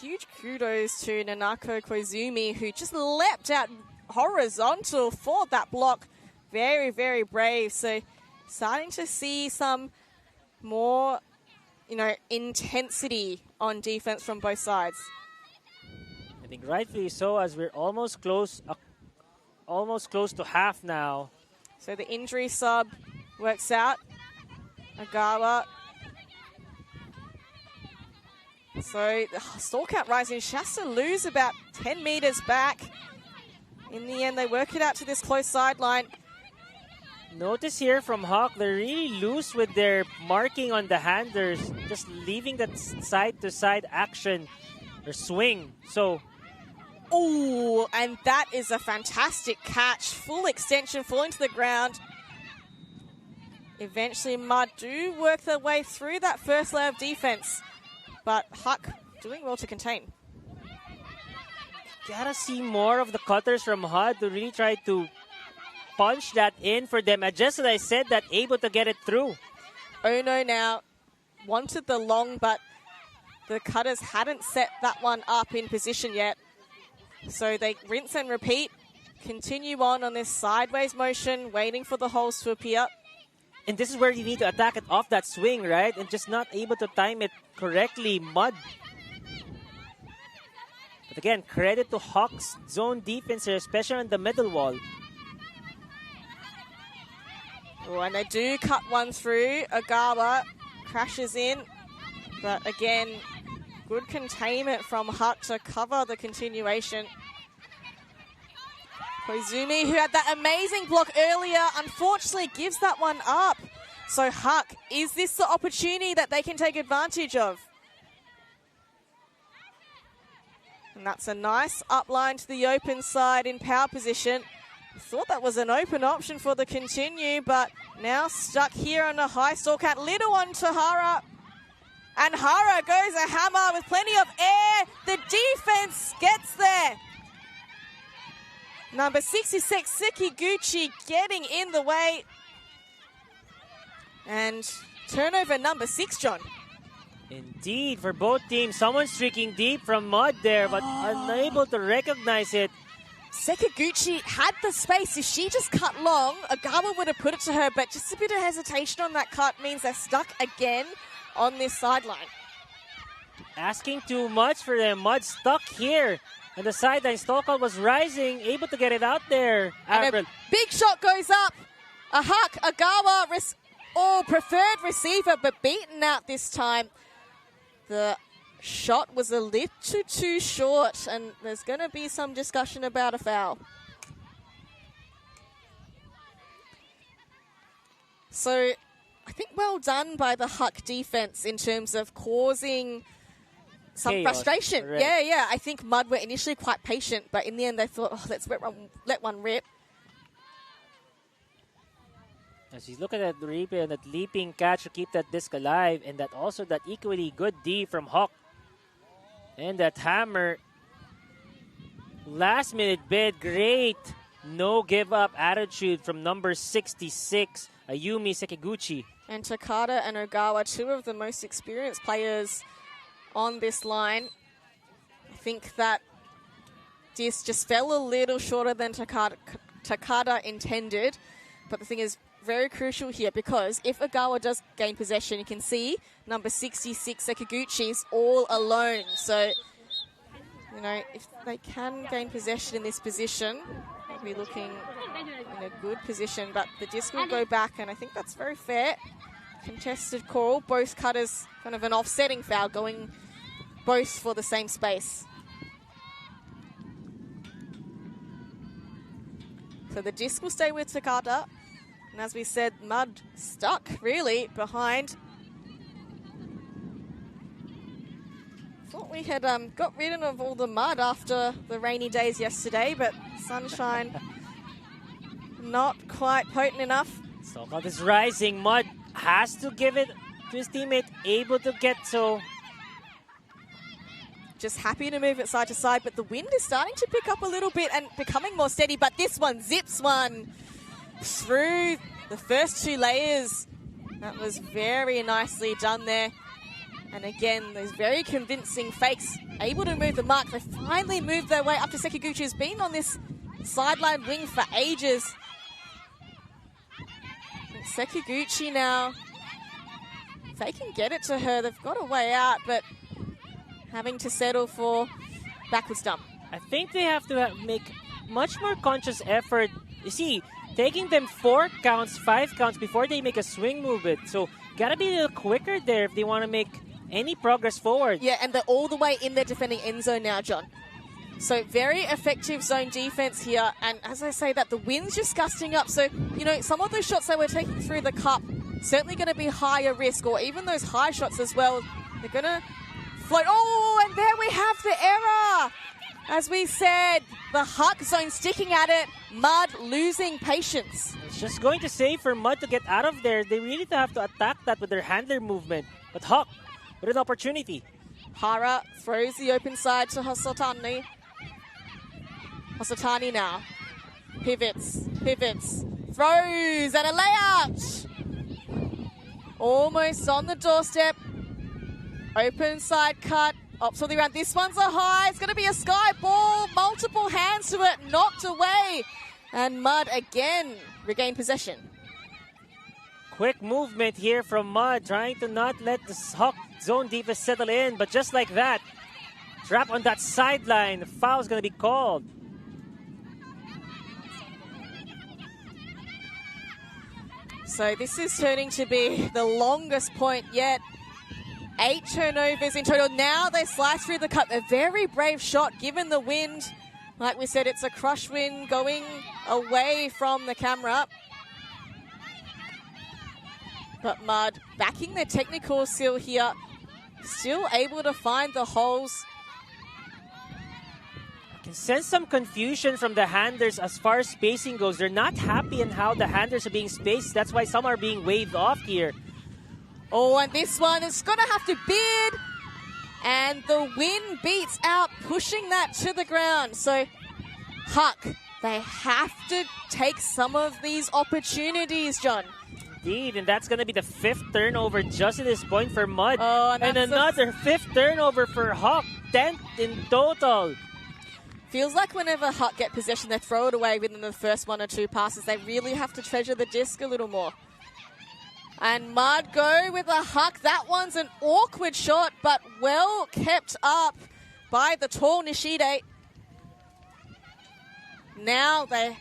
huge kudos to Nanako Koizumi, who just leapt out horizontal for that block. Very, very brave. So starting to see some more, intensity on defense from both sides.
I think rightfully so, as we're almost close to half now.
So the injury sub works out. Agawa. So the Stalkout rising. She has to lose about 10 meters back. In the end, they work it out to this close sideline.
Notice here from Huck, they're really loose with their marking on the handers, just leaving that side-to-side action or swing. So,
oh, and that is a fantastic catch. Full extension, falling to the ground. Eventually, Mud do work their way through that first layer of defense, but Huck doing well to contain.
Gotta see more of the cutters from HUD to really try to punch that in for them. And just as I said that, able to get it through.
Ono now wanted the long, but the cutters hadn't set that one up in position yet. So they rinse and repeat, continue on this sideways motion, waiting for the holes to appear.
And this is where you need to attack it off that swing, right? And just not able to time it correctly. Mud. But again, credit to Huck's zone defense here, especially on the middle wall.
Oh, and they do cut one through. Agawa crashes in. But again, good containment from Huck to cover the continuation. Koizumi, who had that amazing block earlier, unfortunately gives that one up. So Huck, is this the opportunity that they can take advantage of? And that's a nice upline to the open side in power position. Thought that was an open option for the continue, but now stuck here on a high Stalkout. Little one to Hara. And Hara goes a hammer with plenty of air. The defense gets there. Number 66, Sekiguchi, getting in the way. And turnover number 6, John.
Indeed, for both teams. Someone streaking deep from Mud there, but unable to recognize it.
Sekiguchi had the space. If she just cut long, Agawa would have put it to her, but just a bit of hesitation on that cut means they're stuck again on this sideline.
Asking too much for them. Mud stuck here. And the sideline, Stalkout was rising, able to get it out there.
And a big shot goes up. A Huck, Agawa, preferred receiver, but beaten out this time. The shot was a little too short, and there's going to be some discussion about a foul. So I think well done by the Huck defense in terms of causing some
chaos.
frustration.
Right.
Yeah. I think Mud were initially quite patient, but in the end they thought, oh, let's let one rip.
As you look at that replay and that leaping catch to keep that disc alive, and that also that equally good D from Huck. And that hammer. Last minute bid, great no give up attitude from number 66, Ayumi Sekiguchi.
And Takada and Ogawa, two of the most experienced players on this line. I think that disc just fell a little shorter than Takada intended. But the thing is very crucial here, because if Ogawa does gain possession, you can see number 66, Sekiguchi's all alone. So, you know, if they can gain possession in this position, they'll be looking in a good position. But the disc will go back, and I think that's very fair. Contested call, both cutters kind of an offsetting foul, going both for the same space. So the disc will stay with Takada. And as we said, Mud stuck really behind. Thought we had got rid of all the mud after the rainy days yesterday, but sunshine not quite potent enough.
So Mud is rising. Mud has to give it to his teammate, able to get so.
Just happy to move it side to side, but the wind is starting to pick up a little bit and becoming more steady, but this one zips one through the first two layers. That was very nicely done there. And again, those very convincing fakes, able to move the mark. They finally moved their way up to Sekiguchi, who's been on this sideline wing for ages. And Sekiguchi now, if they can get it to her, they've got a way out, but having to settle for backwards dump.
I think they have to make much more conscious effort. You see, taking them 4 counts, 5 counts before they make a swing movement. So, gotta be a little quicker there if they want to make any progress forward.
Yeah, and they're all the way in their defending end zone now, John. So, very effective zone defense here. And as I say that, the wind's just gusting up. So, you know, some of those shots they were taking through the cup, certainly going to be higher risk, or even those high shots as well. They're going to float. Oh, and there we have the error. As we said, the Huck zone sticking at it, Mud losing patience.
It's just going to say for Mud to get out of there, they really have to attack that with their handler movement. But Huck, with an opportunity.
Hara throws the open side to Hosotani. Hosotani now. Pivots, throws, and a layout. Almost on the doorstep. Open side cut. Ops for the round. This one's a high. It's going to be a sky ball. Multiple hands to it. Knocked away. And Mud again regain possession.
Quick movement here from Mud, trying to not let the Huck zone defense settle in. But just like that, trap on that sideline. The foul's going to be called.
So this is turning to be the longest point yet. 8 turnovers in total. Now they slice through the cup. A very brave shot given the wind. Like we said, it's a crush wind going away from the camera. But Mud backing their technical skill here. Still able to find the holes.
I can sense some confusion from the handlers as far as spacing goes. They're not happy in how the handlers are being spaced. That's why some are being waved off here.
Oh, and this one is going to have to bid. And the wind beats out, pushing that to the ground. So, Huck, they have to take some of these opportunities, John.
Indeed, and that's going to be the 5th turnover just at this point for Mud.
Oh,
and another 5th turnover for Huck. 10th in total.
Feels like whenever Huck get possession, they throw it away within the first 1 or 2 passes. They really have to treasure the disc a little more. And Mud go with a Huck. That one's an awkward shot, but well kept up by the tall Nishide. Now they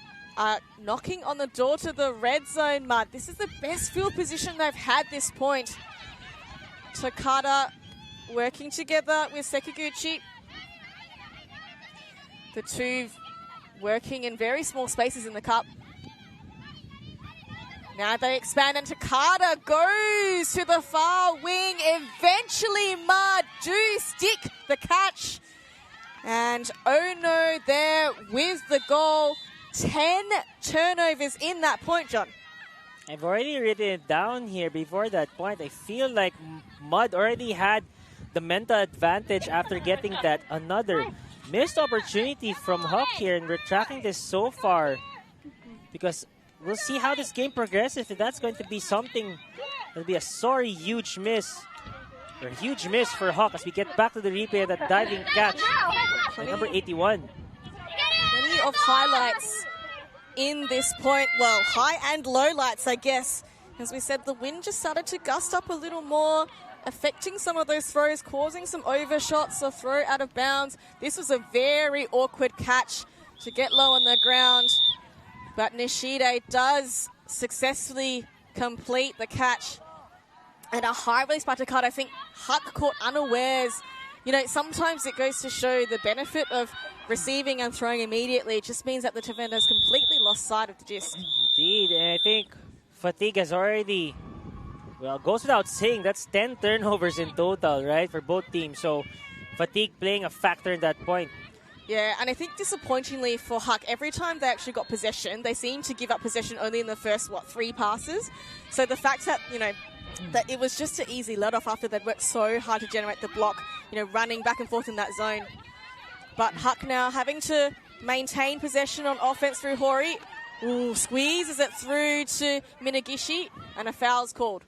knocking on the door to the red zone, Mud. This is the best field position they've had this point. Takada working together with Sekiguchi. The two working in very small spaces in the cup. Now they expand and Takada goes to the far wing. Eventually Mud do stick the catch. And Ono there with the goal. 10 turnovers in that point, John.
I've already written it down here before that point. I feel like Mud already had the mental advantage after getting that another missed opportunity from Huck here, and we're tracking this so far because we'll see how this game progresses. If that's going to be something, it'll be a sorry huge miss. Or a huge miss for Huck as we get back to the replay of that diving catch by number 81.
Plenty of highlights in this point. Well, high and low lights, I guess. As we said, the wind just started to gust up a little more, affecting some of those throws, causing some overshots or throw out of bounds. This was a very awkward catch to get low on the ground. But Nishide does successfully complete the catch. And a high release by Takada. I think Huck caught unawares. You know, sometimes it goes to show the benefit of receiving and throwing immediately. It just means that the defender has completely lost sight of the disc.
Indeed, and I think fatigue has already, well, goes without saying, that's 10 turnovers in total, right, for both teams. So fatigue playing a factor in that point.
Yeah, and I think disappointingly for Huck, every time they actually got possession, they seemed to give up possession only in the first, 3 passes. So the fact that, you know, that it was just an easy let-off after they'd worked so hard to generate the block, you know, running back and forth in that zone. But Huck now having to maintain possession on offense through Hori. Ooh, squeezes it through to Minagishi, and a foul's called.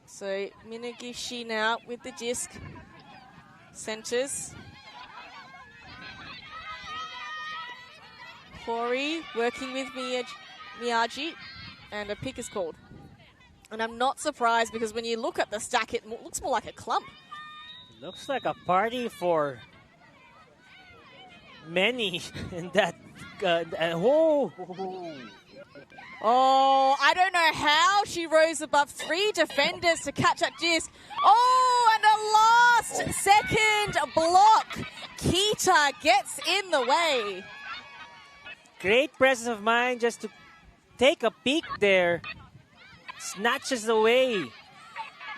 So Minagishi now with the disc. Centers. Hori working with Miyagi, and a pick is called. And I'm not surprised because when you look at the stack, it looks more like a clump.
Looks like a party for many in that.
Oh, I don't know how she rose above 3 defenders to catch that disc. Oh, and a last second block. Kita gets in the way.
Great presence of mind just to take a peek there. Snatches away.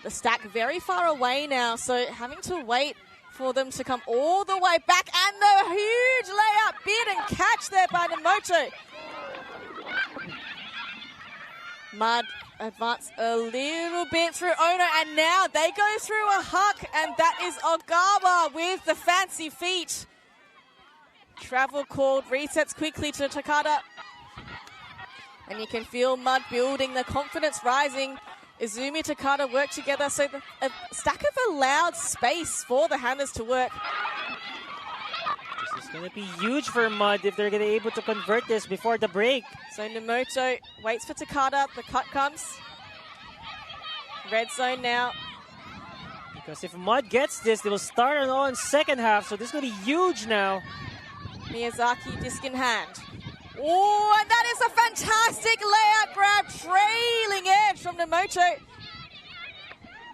The stack very far away now, so having to wait for them to come all the way back. And the huge layup bid and catch there by Nemoto. Mud advance a little bit through Ono, and now they go through a Huck, and that is Ogawa with the fancy feet. Travel called, resets quickly to Takada. And you can feel Mud building, the confidence rising. Izumi, Takada work together, so a stack of allowed space for the handlers to work.
This is going to be huge for Mud if they're going to be able to convert this before the break.
So Nemoto waits for Takada, the cut comes. Red zone now.
Because if Mud gets this, they will start on all in second half, so this is going to be huge now.
Miyazaki disc in hand. Oh, and that is a fantastic layout grab, trailing edge from Nemoto.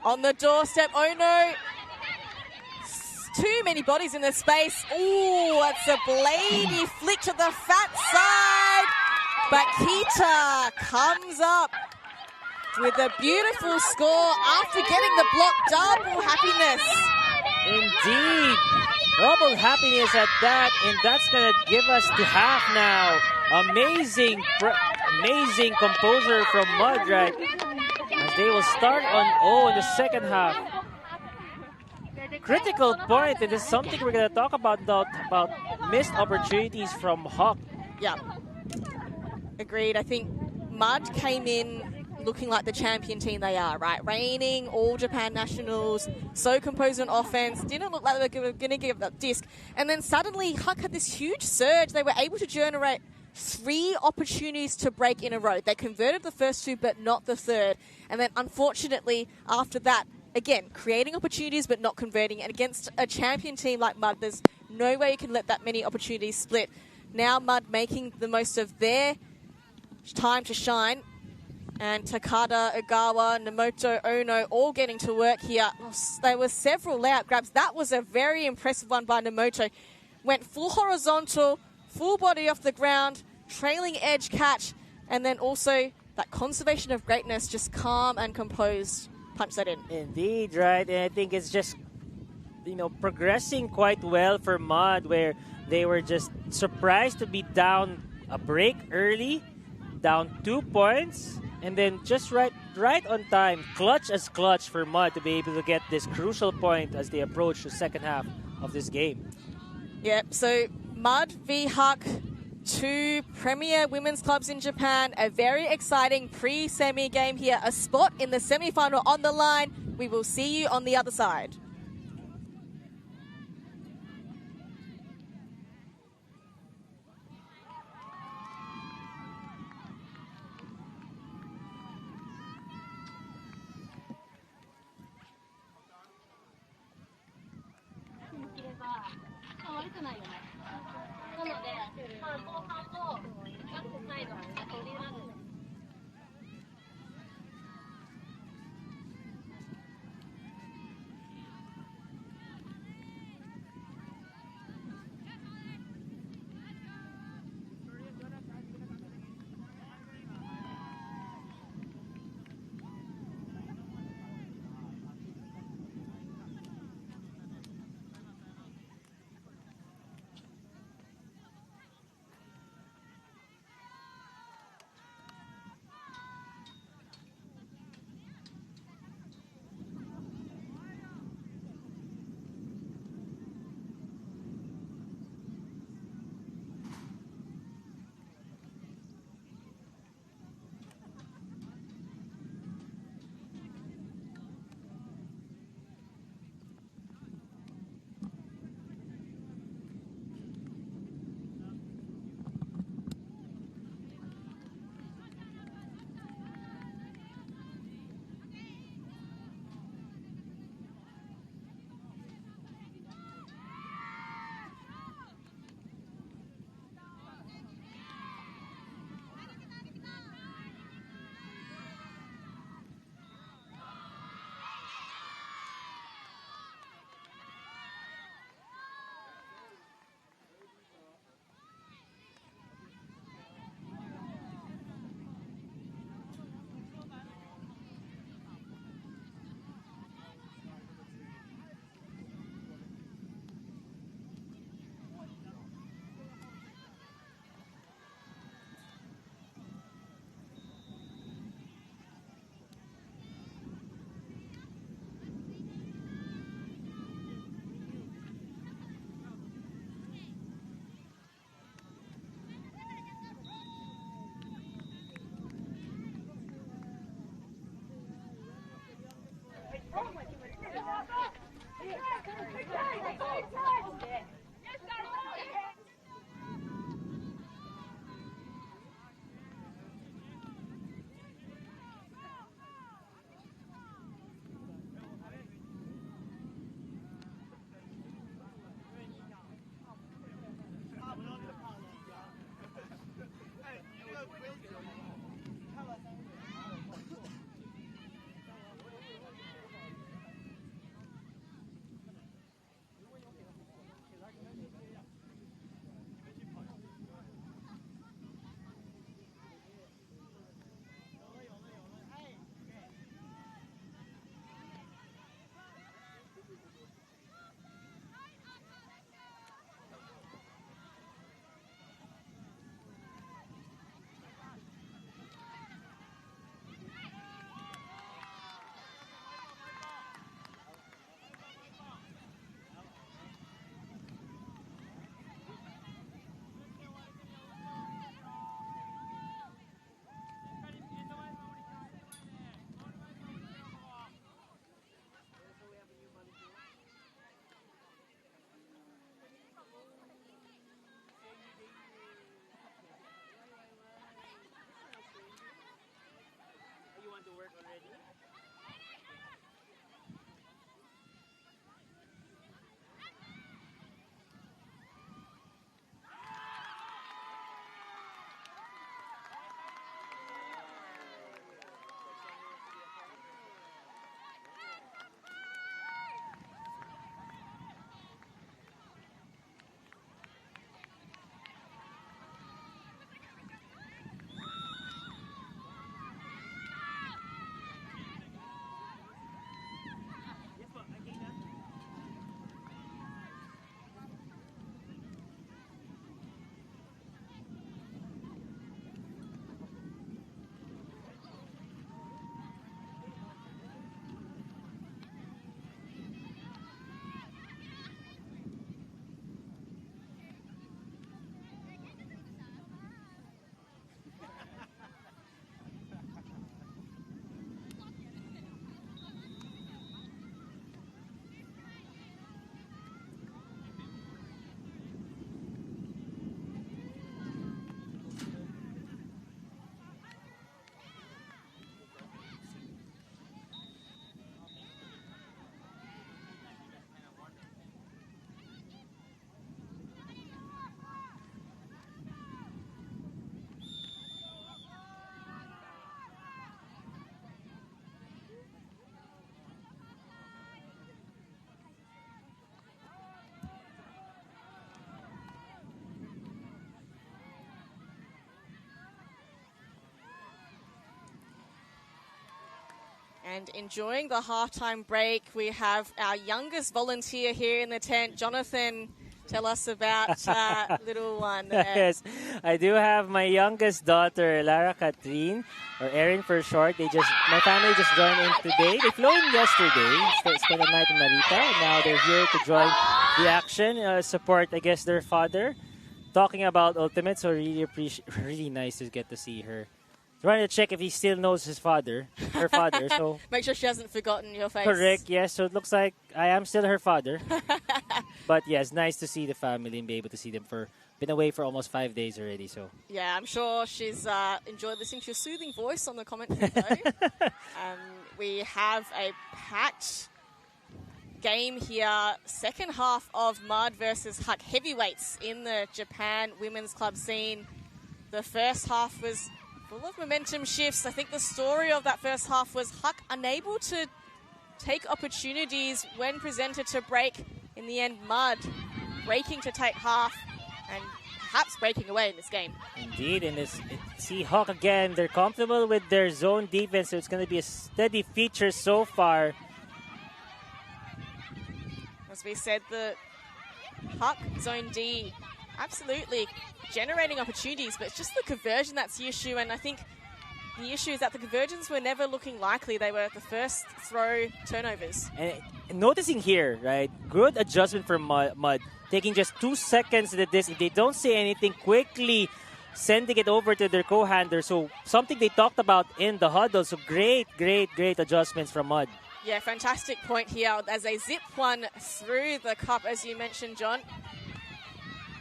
On the doorstep, Ono. Too many bodies in the space. Oh, it's a bladey flick to the fat side. But Kita comes up with a beautiful score after getting the block. Double happiness.
Indeed. Double happiness at that, and that's going to give us the half now. Amazing composure from Mud, right? As they will start on O in the second half. Critical point, and this is something we're going to talk about missed opportunities from Huck.
Yeah. Agreed. I think Mud came in looking like the champion team they are, right? Reigning All Japan Nationals, so composed on offense, didn't look like they were going to give up disc. And then suddenly Huck had this huge surge. They were able to generate 3 opportunities to break in a row. They converted the first 2, but not the third. And then unfortunately, after that, again, creating opportunities but not converting. And against a champion team like Mud, there's no way you can let that many opportunities split. Now Mud making the most of their time to shine. And Takada, Ogawa, Namoto, Ono all getting to work here. There were several layout grabs. That was a very impressive one by Namoto. Went full horizontal, full body off the ground, trailing edge catch, and then also that conservation of greatness, just calm and composed, punch that in.
Indeed, right? And I think it's just, progressing quite well for Mud, where they were just surprised to be down a break early, down 2 points, and then just right on time, clutch as clutch for Mud to be able to get this crucial point as they approach the second half of this game.
Yep, so Mud v Huck, 2 premier women's clubs in Japan, a very exciting pre-semi game here, a spot in the semi-final on the line. We will see you on the other side. And enjoying the halftime break, we have our youngest volunteer here in the tent, Jonathan. Tell us about little one there.
Yes, I do have my youngest daughter, Lara Catherine, or Erin for short. My family just joined in today. They flew in yesterday, spent the night in Narita, and now they're here to join the action, support, I guess, their father. Talking about Ultimate, so really nice to get to see her. Trying to check if he still knows her father. So
make sure she hasn't forgotten your face.
Correct. Yes. So it looks like I am still her father. But yes, nice to see the family and be able to see them been away for almost 5 days already. So
yeah, I'm sure she's enjoyed listening to your soothing voice on the commentary. Though. We have a packed game here. Second half of Mud versus Huck heavyweights in the Japan women's club scene. The first half was full of momentum shifts. I think the story of that first half was Huck unable to take opportunities when presented to break. In the end, Mud breaking to take half and perhaps breaking away in this game.
Indeed, and see Huck again. They're comfortable with their zone defense, so it's going to be a steady feature so far.
As we said, the Huck zone D absolutely generating opportunities, but it's just the conversion that's the issue. And I think the issue is that the conversions were never looking likely. They were the first throw turnovers. And
noticing here, right, good adjustment from Mud. Taking just 2 seconds to this. If they don't say anything, quickly sending it over to their co-handler. So something they talked about in the huddle. So great adjustments from Mud.
Yeah, fantastic point here as they zip one through the cup, as you mentioned, John.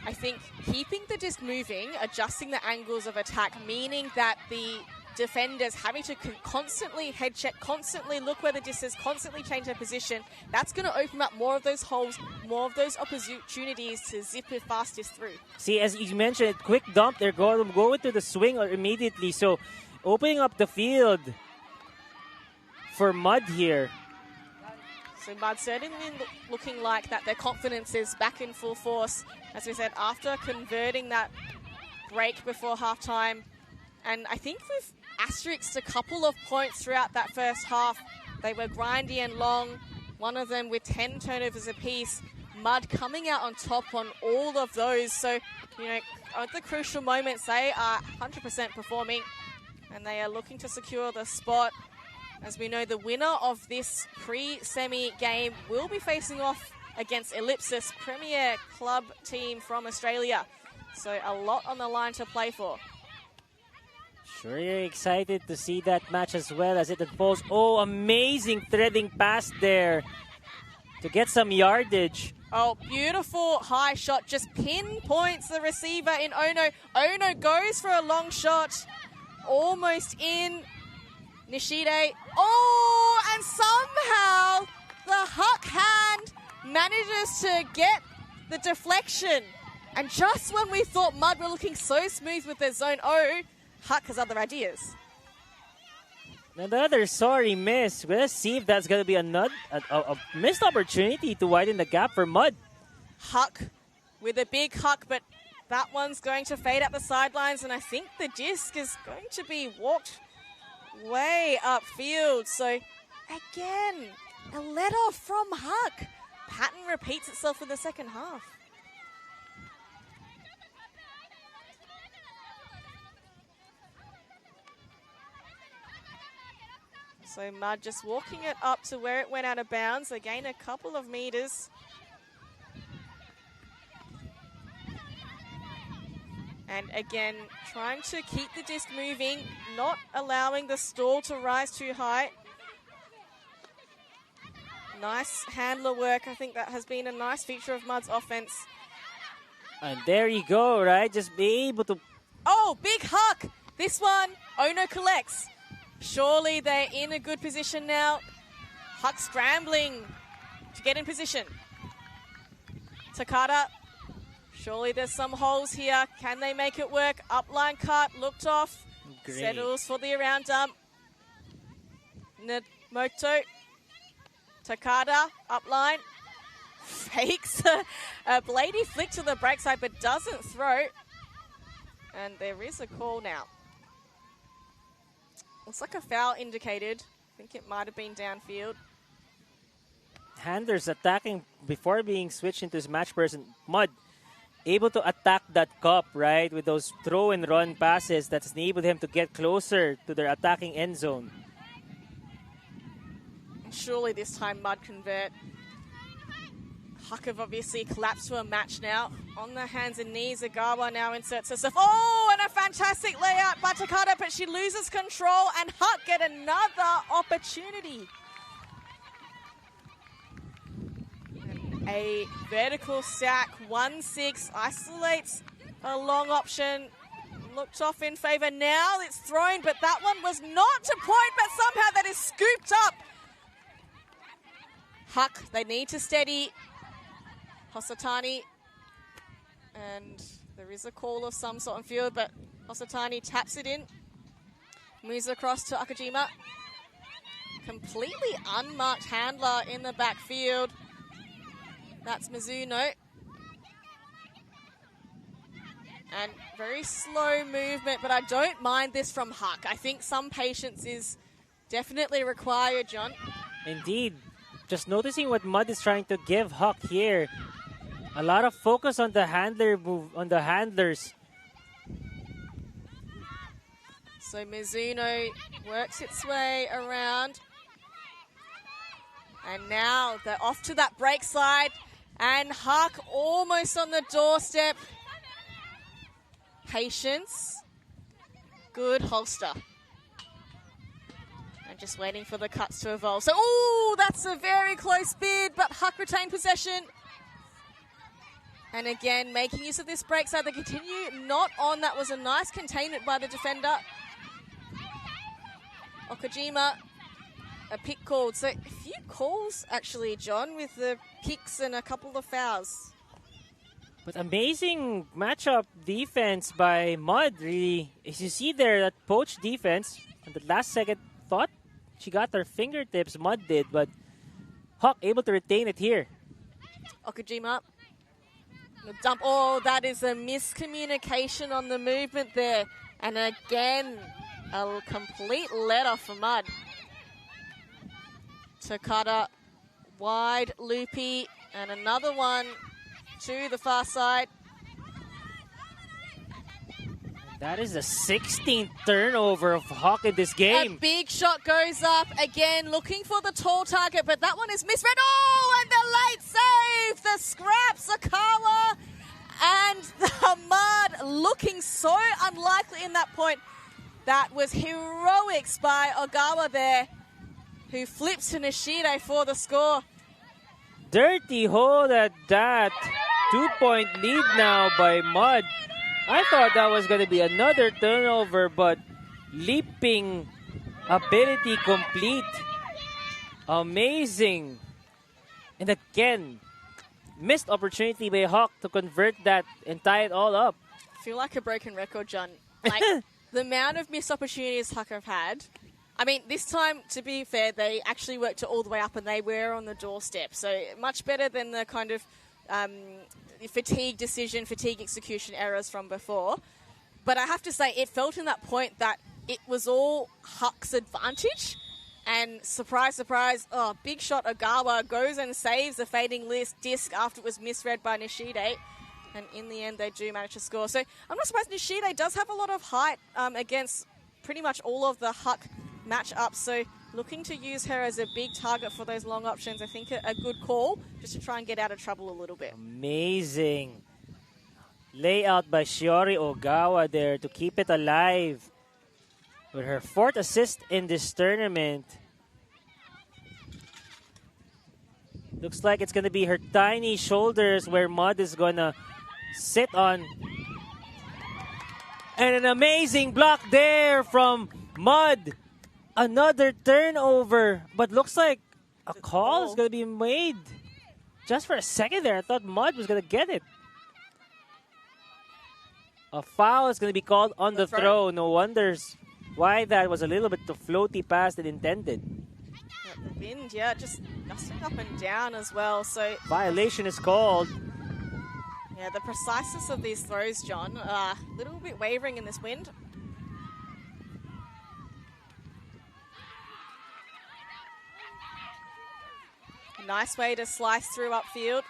I think keeping the disc moving, adjusting the angles of attack, meaning that the defenders having to constantly head check, constantly look where the disc is, constantly change their position, that's going to open up more of those holes, more of those opportunities to zip it fastest through.
See, as you mentioned, quick dump, they're going to the swing or immediately. So opening up the field for Mud here.
So Mud certainly looking like that their confidence is back in full force. As we said, after converting that break before halftime, and I think we've asterisked a couple of points throughout that first half. They were grindy and long, one of them with 10 turnovers apiece. Mud coming out on top on all of those. So, at the crucial moments, they are 100% performing, and they are looking to secure the spot. As we know, the winner of this pre-semi game will be facing off against Ellipsis, premier club team from Australia. So a lot on the line to play for.
Sure, you're excited to see that match as well as it unfolds. Oh, amazing threading pass there to get some yardage.
Oh, beautiful high shot. Just pinpoints the receiver in Ono. Ono goes for a long shot. Almost in. Nishide. Oh, and somehow the Huck hand manages to get the deflection. And just when we thought Mud were looking so smooth with their zone O, Huck has other ideas.
Another sorry miss. Let's see if that's going to be a missed opportunity to widen the gap for Mud.
Huck with a big Huck, but that one's going to fade up the sidelines, and I think the disc is going to be walked way upfield. So again, a let off from Huck. Pattern repeats itself in the second half. So Mud just walking it up to where it went out of bounds. They gain a couple of meters. And again, trying to keep the disc moving, not allowing the stall to rise too high. Nice handler work. I think that has been a nice feature of Mud's offense.
And there you go, right? Just be able to...
Oh, big Huck! This one, Ono collects. Surely they're in a good position now. Huck scrambling to get in position. Takada. Surely there's some holes here. Can they make it work? Upline cut, looked off. Great. Settles for the around dump. Namoto. Takada, upline. Fakes a bladey flick to the break side, but doesn't throw. And there is a call now. Looks like a foul indicated I think it might have been downfield.
Handlers attacking before being switched into his match person. Mud able to attack that cup, right? With those throw and run passes that's enabled him to get closer to their attacking end zone.
Surely this time Mud convert. Huck have obviously collapsed to a match now. On the hands and knees, Agawa now inserts herself. Oh, and a fantastic layout by Takada, but she loses control, and Huck get another opportunity. And a vertical stack, 1-6, isolates a long option. Looked off in favor. Now it's thrown, but that one was not to point, but somehow that is scooped up. Huck, they need to steady Hosotani, and there is a call of some sort on field, but Hosotani taps it in, moves across to Akajima. Completely unmarked handler in the backfield. That's Mizuno. And very slow movement, but I don't mind this from Huck. I think some patience is definitely required, John.
Indeed. Just noticing what Mud is trying to give Huck here. A lot of focus on the handler move, on the handlers.
So Mizuno works its way around. And now they're off to that break slide. And Huck almost on the doorstep. Patience. Good holster. And just waiting for the cuts to evolve. So, ooh, that's a very close bid, but Huck retained possession. And again, making use of this break side. They continue not on. That was a nice containment by the defender. Okajima, a pick called. So a few calls, actually, John, with the kicks and a couple of fouls.
But amazing matchup defense by Mud, really. As you see there, that poach defense, on the last second thought she got her fingertips, Mud did, but Huck able to retain it here.
Okajima. Dump. Oh, that is a miscommunication on the movement there. And again, a complete let-off for Mud. Takada, wide, loopy, and another one to the far side.
That is the 16th turnover of Huck in this game.
A big shot goes up. Again, looking for the tall target, but that one is misread. Oh, and the late save! The scraps, Akawa, and the Mud looking so unlikely in that point. That was heroics by Ogawa there, who flips to Nishide for the score.
Dirty hole at that. 2-point lead now by Mud. I thought that was going to be another turnover, but leaping ability complete. Amazing. And again, missed opportunity by Huck to convert that and tie it all up.
I feel like a broken record, John. Like, the amount of missed opportunities Huck have had. I mean, this time, to be fair, they actually worked it all the way up and they were on the doorstep. So much better than the kind of fatigue decision, fatigue execution errors from before. But I have to say, it felt in that point that it was all Huck's advantage. And surprise, surprise, oh, big shot Ogawa goes and saves the fading disc after it was misread by Nishide. And in the end, they do manage to score. So I'm not surprised Nishide does have a lot of height against pretty much all of the Huck matchups. So looking to use her as a big target for those long options. I think a good call just to try and get out of trouble a little bit.
Amazing layout by Shiori Ogawa there to keep it alive with her 4th assist in this tournament. Looks like it's going to be her tiny shoulders where Mud is going to sit on. And an amazing block there from Mud. Another turnover, but looks like a call is going to be made. Just for a second there, I thought Mud was going to get it. A foul is going to be called on the throw. No wonders why that was a little bit too floaty pass than intended.
Yeah, the wind, just gusting up and down as well. So
violation is called.
Yeah, the preciseness of these throws, John, a little bit wavering in this wind. Nice way to slice through upfield.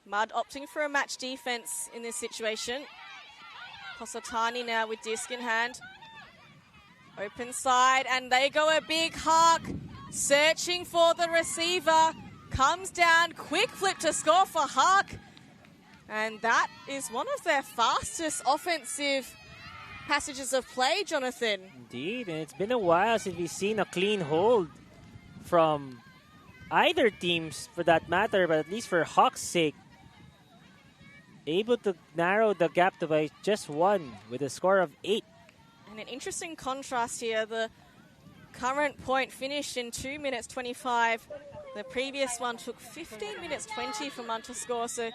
Mud opting for a match defense in this situation. Kosotani now with disc in hand. Open side, and they go a big Huck. Searching for the receiver. Comes down, quick flip to score for Huck. And that is one of their fastest offensive passages of play, Jonathan.
Indeed, and it's been a while since we've seen a clean hold from either teams for that matter, but at least for Huck's sake, able to narrow the gap to by just 1 with a score of 8.
And an interesting contrast here. The current point finished in 2 minutes 25. The previous one took 15 minutes 20 for Mud to score. So,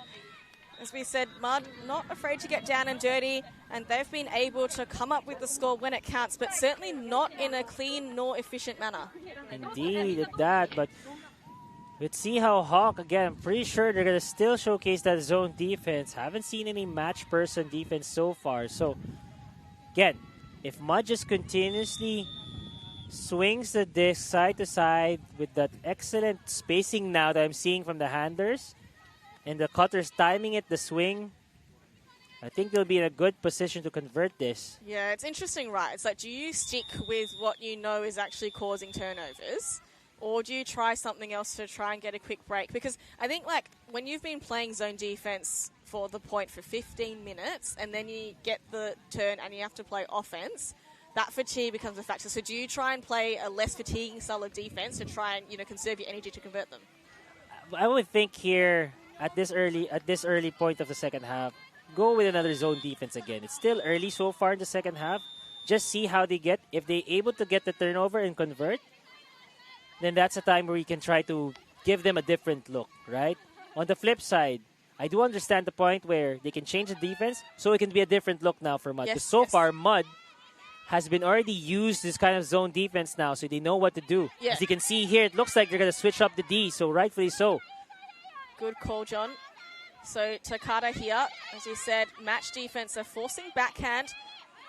as we said, Mud not afraid to get down and dirty, and they've been able to come up with the score when it counts, but certainly not in a clean nor efficient manner.
Indeed, at that, but let's see how Huck, again, I'm pretty sure they're going to still showcase that zone defense. Haven't seen any match person defense so far. So, again, if Mud just continuously swings the disc side to side with that excellent spacing now that I'm seeing from the handlers, and the cutters timing it, the swing, I think they'll be in a good position to convert this.
Yeah, it's interesting, right? It's like, do you stick with what you know is actually causing turnovers, or do you try something else to try and get a quick break? Because I think, like, when you've been playing zone defense for the point for 15 minutes, and then you get the turn and you have to play offense, that fatigue becomes a factor. So do you try and play a less fatiguing style of defense to try and, you know, conserve your energy to convert them?
I would think here, at this early point of the second half, go with another zone defense again. It's still early so far in the second half. Just see how they get. If they're able to get the turnover and convert, then that's a time where you can try to give them a different look, right? On the flip side, I do understand the point where they can change the defense, so it can be a different look now for Mud. Because so far, Mud has been already used this kind of zone defense now, so they know what to do.
Yeah.
As you can see here, it looks like they're going to switch up the D, so rightfully so.
Good call, John. So Takada here, as you said, match defense, are forcing backhand.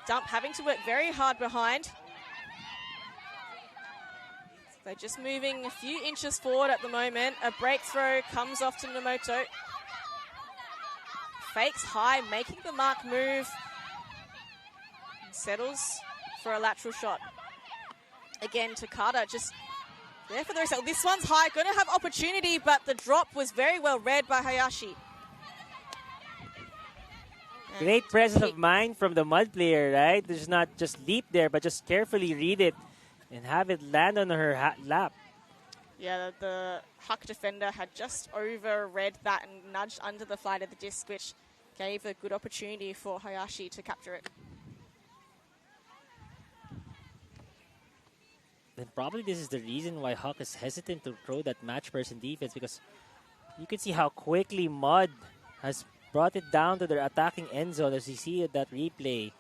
Dump having to work very hard behind. They're just moving a few inches forward at the moment. A break throw comes off to Nomoto. Fakes high, making the mark move. And settles for a lateral shot. Again, Takada just there for the result. This one's high, going to have opportunity, but the drop was very well read by Hayashi.
Great presence of mind from the Mud player, right? There's not just leap there, but just carefully read it and have it land on her lap.
Yeah, the Huck defender had just over-read that and nudged under the flight of the disc, which gave a good opportunity for Hayashi to capture it.
Then probably this is the reason why Huck is hesitant to throw that match person defense, because you can see how quickly Mud has brought it down to their attacking end zone, as you see at that replay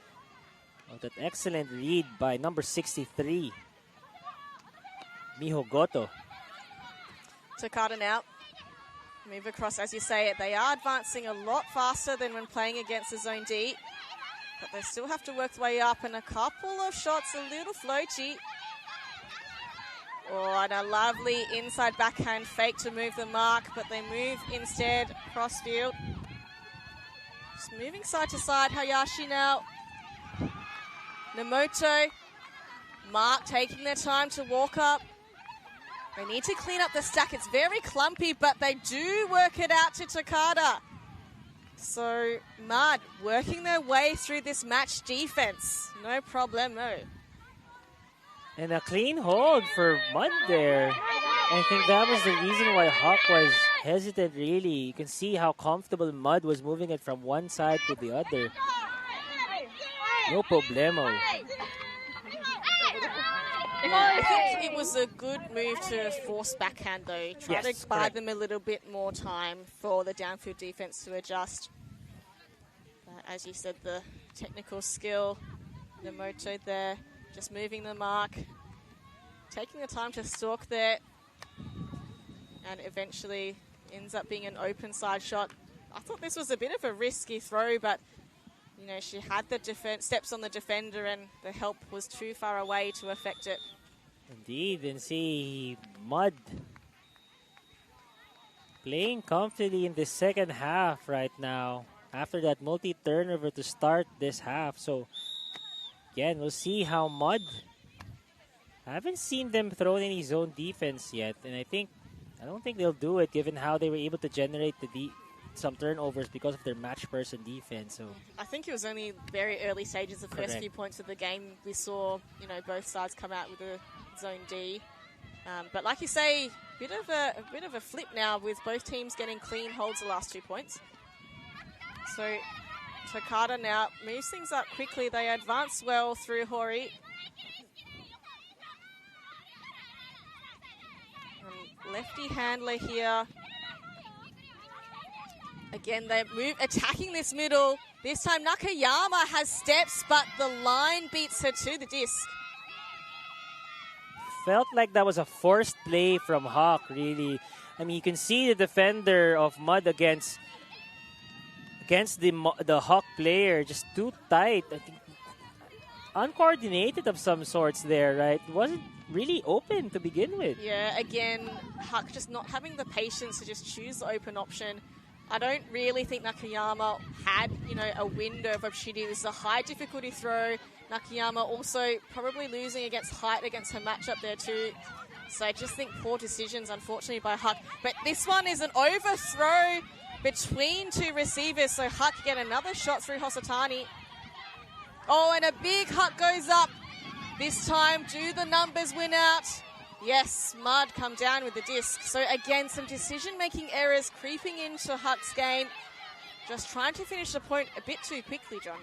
of that excellent read by number 63, Miho Goto.
Takada now. Move across, as you say it. They are advancing a lot faster than when playing against the Zone D. But they still have to work their way up, and a couple of shots a little floaty. Oh, and a lovely inside backhand fake to move the mark, but they move instead cross field. Just moving side to side. Hayashi now. Nomoto. Mark taking their time to walk up. They need to clean up the stack. It's very clumpy, but they do work it out to Takada. So, Mud working their way through this match defense. No problemo.
And a clean hold for Mud there. I think that was the reason why Huck was hesitant, really. You can see how comfortable Mud was moving it from one side to the other. No problemo.
Yeah, I think it was a good move to force backhand, though. Try to buy them a little bit more time for the downfield defense to adjust. As you said, the technical skill, the moto there, just moving the mark, taking the time to stalk there, and eventually ends up being an open side shot. I thought this was a bit of a risky throw, but you know, she had the steps on the defender, and the help was too far away to affect it.
Indeed, and see Mud playing comfortably in the second half right now after that multi-turnover to start this half. So, again, we'll see how Mud. I haven't seen them throw any zone defense yet, and I don't think they'll do it given how they were able to generate some turnovers because of their match person defense. So
I think it was only very early stages, the first few points of the game. We saw, both sides come out with a zone D. But like you say, a bit of a flip now with both teams getting clean holds the last 2 points. So Takada now moves things up quickly. They advance well through Hori. Lefty handler here. Again, they move, attacking this middle. This time Nakayama has steps, but the line beats her to the disc.
Felt like that was a forced play from Huck, really. I mean, you can see the defender of Mud against the Huck player, just too tight. I think uncoordinated of some sorts there, right? It wasn't really open to begin with.
Yeah, again, Huck just not having the patience to just choose the open option. I don't really think Nakayama had, a window of opportunity. This is a high difficulty throw. Nakayama also probably losing against height against her matchup there too. So I just think poor decisions, unfortunately, by Huck. But this one is an overthrow between two receivers. So Huck get another shot through Hosotani. Oh, and a big Huck goes up. This time, do the numbers win out? Yes, Mud come down with the disc. So again, some decision-making errors creeping into Huck's game. Just trying to finish the point a bit too quickly, John.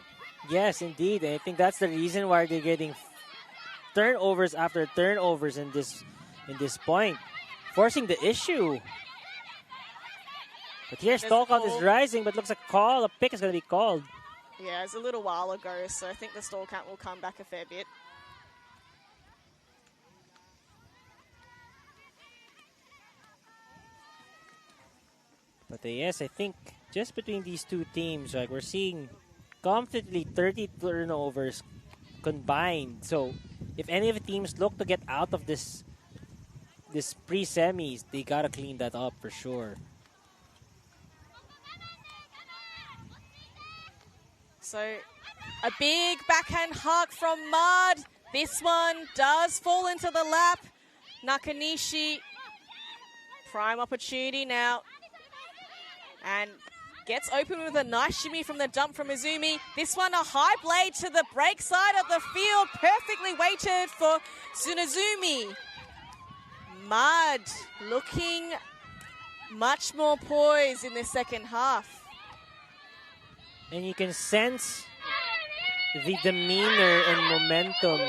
Yes, indeed. And I think that's the reason why they're getting turnovers after turnovers in this point, forcing the issue. But here, stall count is rising, but looks like a pick is going to be called.
Yeah, it's a little while ago, so I think the stall count will come back a fair bit.
But yes, I think just between these two teams, like we're seeing comfortably 30 turnovers combined. So if any of the teams look to get out of this pre-semis, they gotta clean that up for sure.
So a big backhand hug from Mud. This one does fall into the lap. Nakanishi, prime opportunity now. And gets open with a nice shimmy from the dump from Izumi. This one, a high blade to the break side of the field. Perfectly weighted for Tsunezumi. Mud looking much more poised in the second half.
And you can sense the demeanor and momentum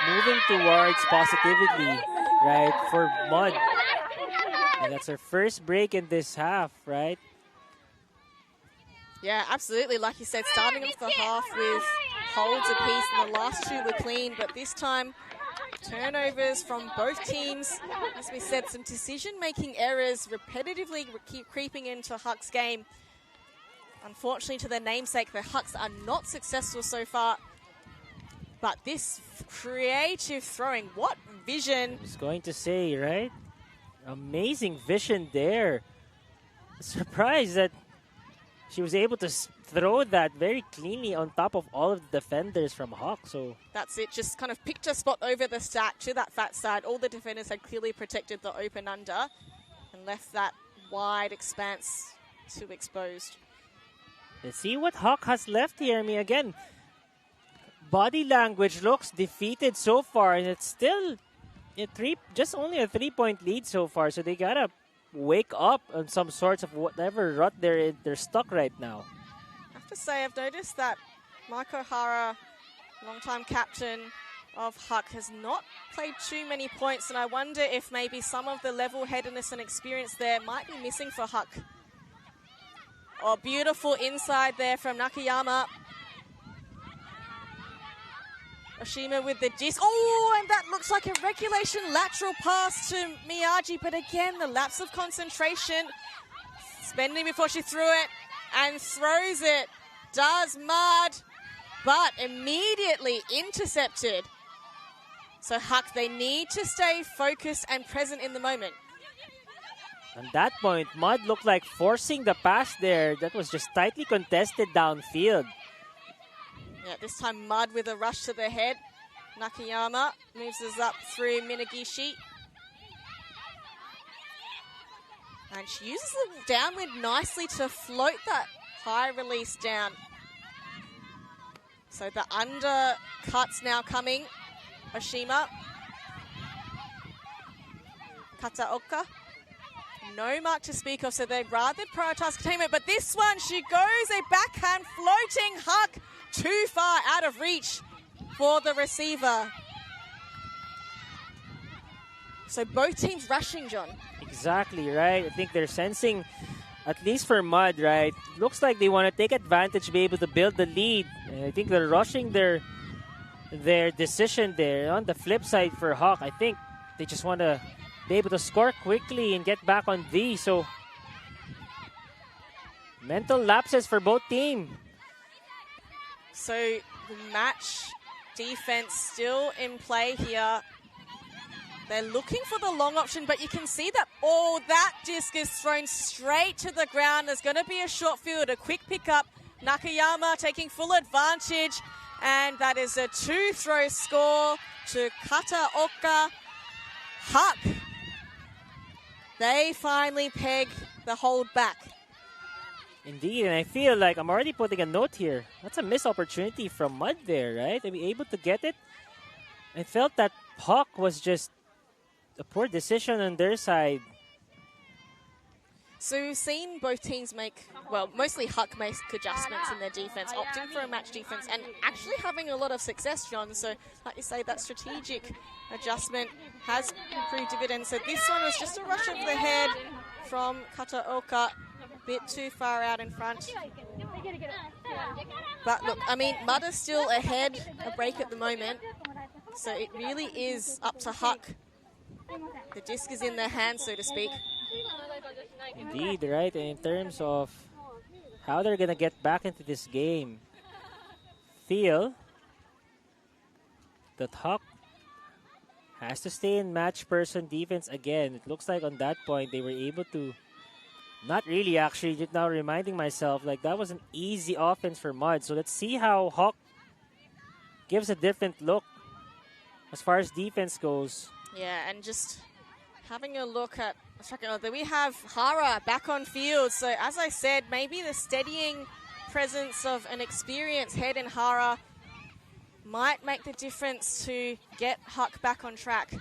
moving towards positivity, right, for Mud. And that's her first break in this half, right?
Yeah, absolutely. Like you said, starting off the half with holds apiece, and the last two were clean, but this time turnovers from both teams. As we said, some decision-making errors repetitively keep creeping into Huck's game. Unfortunately, to their namesake, the Hucks are not successful so far. But this creative throwing, what vision.
I was going to say, right? Amazing vision there. Surprised that she was able to throw that very cleanly on top of all of the defenders from Huck. So
that's it. Just kind of picked a spot over the stack to that fat side. All the defenders had clearly protected the open under and left that wide expanse too exposed.
Let's see what Huck has left here. I mean, again, body language looks defeated so far, and it's still just only a 3-point lead so far. So they gotta wake up on some sorts of whatever rut they're stuck right now.
I have to say, I've noticed that Mike O'Hara, longtime captain of Huck, has not played too many points, and I wonder if maybe some of the level-headedness and experience there might be missing for Huck. Oh, beautiful inside there from Nakayama. Oshima with the disc. Oh, and that looks like a regulation lateral pass to Miyagi. But again, the lapse of concentration. Spending before she threw it and throws it. Does Mud, but immediately intercepted. So Huck, they need to stay focused and present in the moment.
On that point, Mud looked like forcing the pass there. That was just tightly contested downfield.
Yeah, this time Mud with a rush to the head. Nakayama moves us up through Minagishi. And she uses the downwind nicely to float that high release down. So the undercut's now coming. Oshima. Kataoka. No mark to speak of, so they'd rather prioritize containment. But this one, she goes a backhand floating Huck too far out of reach for the receiver. So both teams rushing, John.
Exactly, right? I think they're sensing, at least for Mud, right? Looks like they want to take advantage, be able to build the lead. And I think they're rushing their decision there. On the flip side for Huck, I think they just want to be able to score quickly and get back on V. So mental lapses for both teams.
So the match defense still in play here. They're looking for the long option, but you can see that, oh, that disc is thrown straight to the ground. There's going to be a short field, a quick pickup. Nakayama taking full advantage, and that is a 2-throw score to Kataoka. Huck. They finally peg the hold back.
Indeed, and I feel like I'm already putting a note here. That's a missed opportunity from Mud there, right? To be able to get it. I felt that Huck was just a poor decision on their side.
So we've seen both teams make, well, mostly Huck make adjustments in their defense, opting for a match defense and actually having a lot of success, John. So, like you say, that strategic adjustment has proved dividends. So this one was just a rush of the head from Kataoka, a bit too far out in front. But look, I mean, Mud is still ahead, a break at the moment. So it really is up to Huck. The disc is in their hands, so to speak.
Indeed, right? And in terms of how they're going to get back into this game, feel that Huck has to stay in match person defense again. It looks like on that point they were able to, not really actually, just now reminding myself, like that was an easy offense for Mud. So let's see how Huck gives a different look as far as defense goes.
Yeah, and just having a look at, we have Hara back on field. So as I said, maybe the steadying presence of an experienced head in Hara might make the difference to get Huck back on track.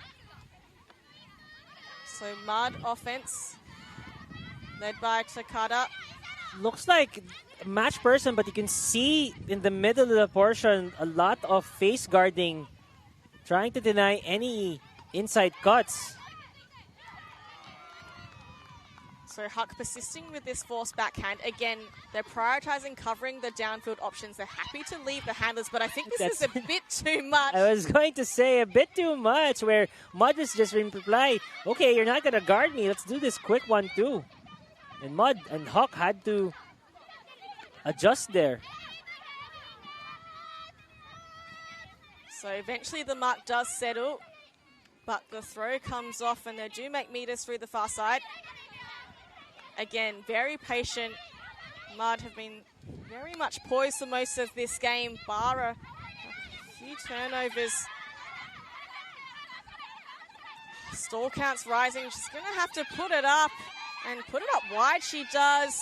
So Mud offense, led by Takada.
Looks like a match person, but you can see in the middle of the portion a lot of face guarding, trying to deny any inside cuts.
So Huck persisting with this forced backhand. Again, they're prioritizing covering the downfield options. They're happy to leave the handlers, but I think this is a bit too much.
I was going to say a bit too much, where Mud is just reply, okay, you're not going to guard me. Let's do this quick 1-2. And Mud and Huck had to adjust there.
So eventually the mark does settle, but the throw comes off and they do make meters through the far side. Again, very patient. Mud have been very much poised for most of this game, bar a few turnovers. Stall count's rising. She's going to have to put it up and put it up wide. She does.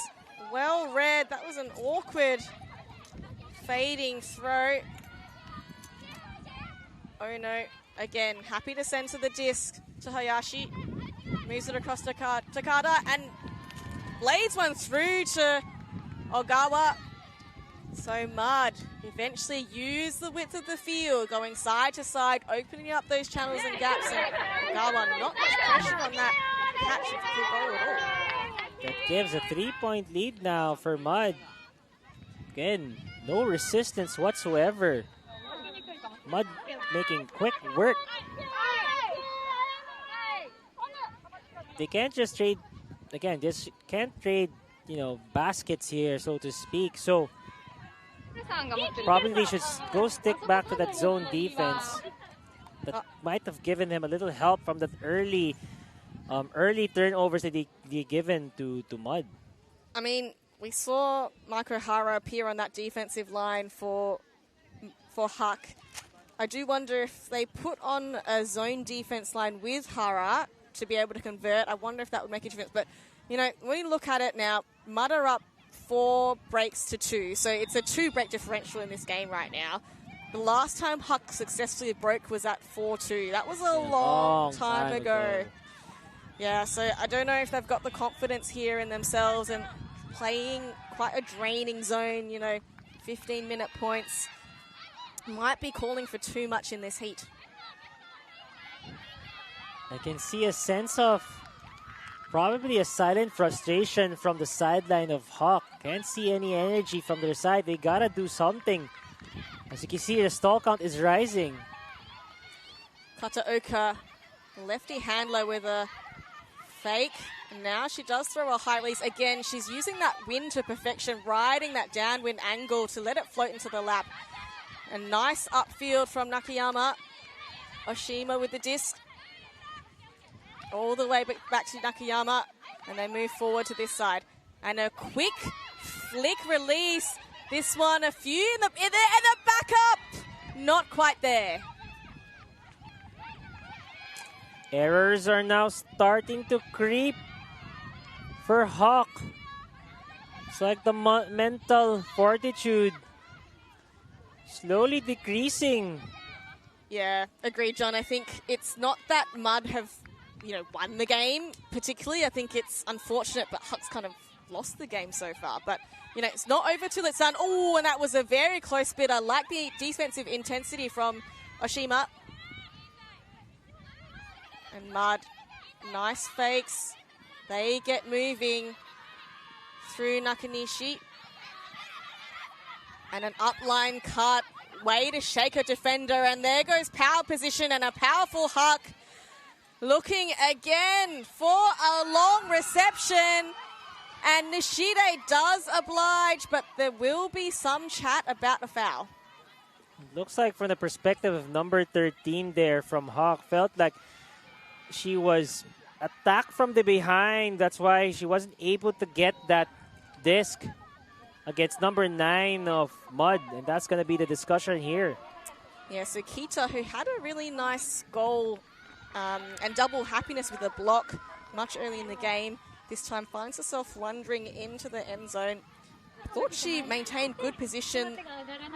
Well read. That was an awkward fading throw. Oh no. Again, happy to send to the disc to Hayashi. Moves it across to Takada and blades one through to Ogawa. So Mud eventually use the width of the field, going side to side, opening up those channels and gaps. And Ogawa, not much pressure on that catch of the goal at all.
That gives a 3-point lead now for Mud. Again, no resistance whatsoever. Mud making quick work. They can't just trade, again, just can't trade, baskets here, so to speak. So probably they should go stick back to that zone defense. That might have given them a little help from that early turnovers that they be given to Mud.
I mean, we saw Micro Hara appear on that defensive line for Huck. I do wonder if they put on a zone defense line with Hara to be able to convert. I wonder if that would make a difference. But, you know, when you look at it now, Mud are up 4 breaks to 2. So it's a 2-break differential in this game right now. The last time Huck successfully broke was at 4-2. That was a long time ago. Yeah, so I don't know if they've got the confidence here in themselves and playing quite a draining zone, you know, 15-minute points. Might be calling for too much in this heat.
I can see a sense of probably a silent frustration from the sideline of Huck. Can't see any energy from their side. They gotta do something. As you can see, the stall count is rising.
Kataoka, lefty handler with a fake. And now she does throw a high release. Again, she's using that wind to perfection, riding that downwind angle to let it float into the lap. A nice upfield from Nakayama. Oshima with the disc. All the way back to Nakayama. And they move forward to this side. And a quick flick release. This one, a few in the backup. Not quite there.
Errors are now starting to creep for Huck. It's like the mental fortitude slowly decreasing.
Yeah, agreed, John. I think it's not that Mud have, you know, won the game particularly. I think it's unfortunate, but Huck's kind of lost the game so far. But, you know, it's not over till it's done. Oh, and that was a very close bit. I like the defensive intensity from Oshima. And Mud, nice fakes. They get moving through Nakanishi. And an upline cut. Way to shake a defender. And there goes power position and a powerful Huck. Looking again for a long reception. And Nishide does oblige, but there will be some chat about a foul.
Looks like from the perspective of number 13 there from Huck, felt like she was attacked from the behind. That's why she wasn't able to get that disc against number 9 of Mud. And that's going to be the discussion here.
Yeah, so Kita, who had a really nice goal and double happiness with a block much early in the game, this time finds herself wandering into the end zone. Thought she maintained good position.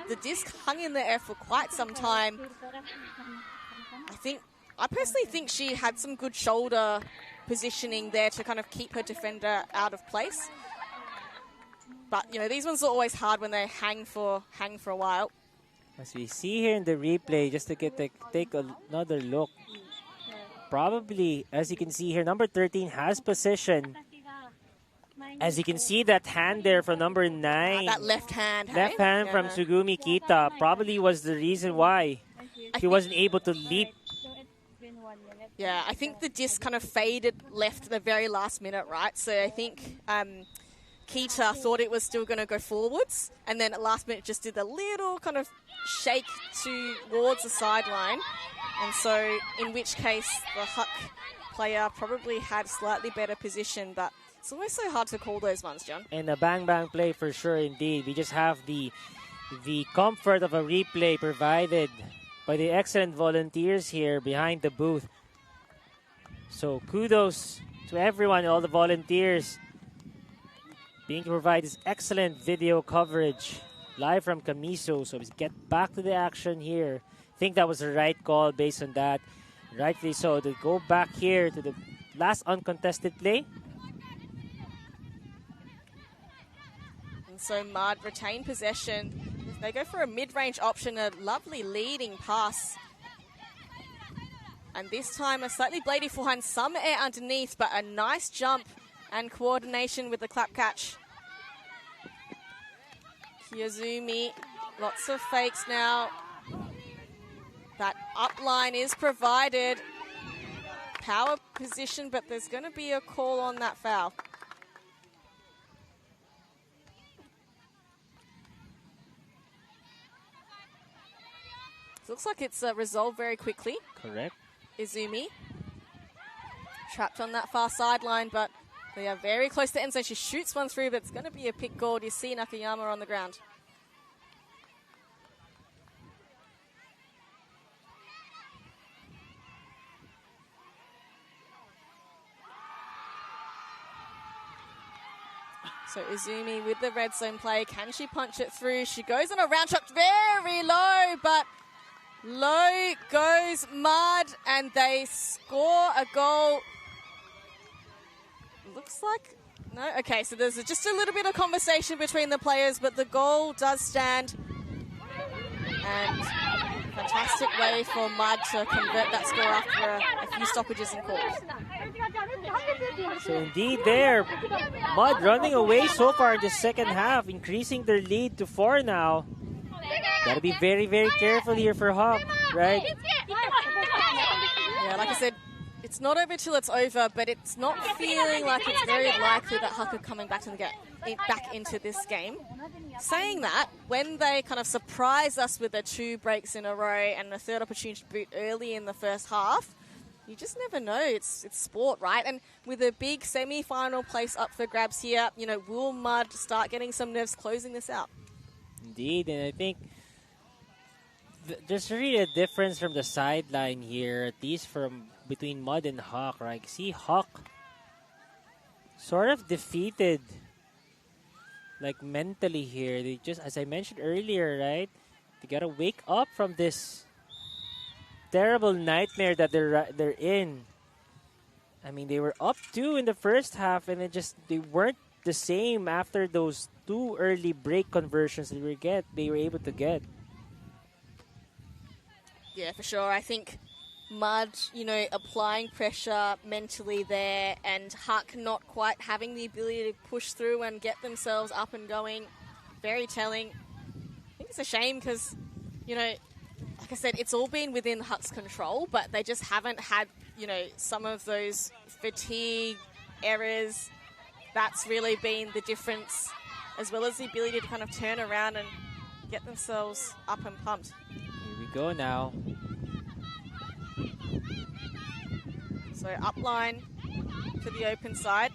The disc hung in the air for quite some time. I personally think she had some good shoulder positioning there to kind of keep her defender out of place. But, you know, these ones are always hard when they hang for a while.
As we see here in the replay, just to take another look, probably, as you can see here, number 13 has possession. As you can see, that hand there from number 9.
That left hand.
Left hand from Sugumi Kita probably was the reason why she wasn't able to leap.
Yeah, I think the disc kind of faded left at the very last minute, right? So I think Kita thought it was still going to go forwards, and then at last minute just did a little kind of shake towards the sideline. And so in which case the Huck player probably had slightly better position, but it's always so hard to call those ones, John.
And a bang-bang play for sure indeed. We just have the comfort of a replay provided by the excellent volunteers here behind the booth. So kudos to everyone, all the volunteers, being to provide this excellent video coverage live from Kamisu. So let's get back to the action here. I think that was the right call based on that. Rightly so. To go back here to the last uncontested play.
And so Mud retain possession. They go for a mid-range option, a lovely leading pass. And this time a slightly bladey forehand, some air underneath, but a nice jump and coordination with the clap catch. Kiyazumi, lots of fakes now. That up line is provided. Power position, but there's going to be a call on that foul. Looks like it's resolved very quickly.
Correct.
Izumi trapped on that far sideline, but They are very close to the end zone. She shoots one through, but it's going to be a pick goal. You see Nakayama on the ground. So Izumi with the red zone play. Can she punch it through? She goes on a round shot very low, but low goes Mud, and they score a goal. Looks like... No? Okay, so there's just a little bit of conversation between the players, but the goal does stand. And fantastic way for Mud to convert that score after a few stoppages and calls.
So indeed there, Mud running away so far in the second half, increasing their lead to 4 now. Gotta be very, very careful here for Huck, right?
Yeah, like I said, it's not over till it's over, but it's not feeling like it's very likely that Huck are coming back into this game. Saying that, when they kind of surprise us with their 2 breaks in a row and a third opportunity to boot early in the first half, you just never know. It's sport, right? And with a big semi-final place up for grabs here, you know, will Mud start getting some nerves closing this out?
Indeed, and I think there's really a difference from the sideline here, at least from between Mud and Huck, right? See Huck sort of defeated, like mentally here. They just, as I mentioned earlier, right? They gotta wake up from this terrible nightmare that they're in. I mean, they were up 2 in the first half, and they weren't the same after those 2 early break conversions they were able to get.
Yeah, for sure. I think Mud, you know, applying pressure mentally there, and Huck not quite having the ability to push through and get themselves up and going. Very telling. I think it's a shame because, you know, like I said, it's all been within Huck's control, but they just haven't had, you know, some of those fatigue errors. That's really been the difference, as well as the ability to kind of turn around and get themselves up and pumped.
Here we go now.
So upline to the open side.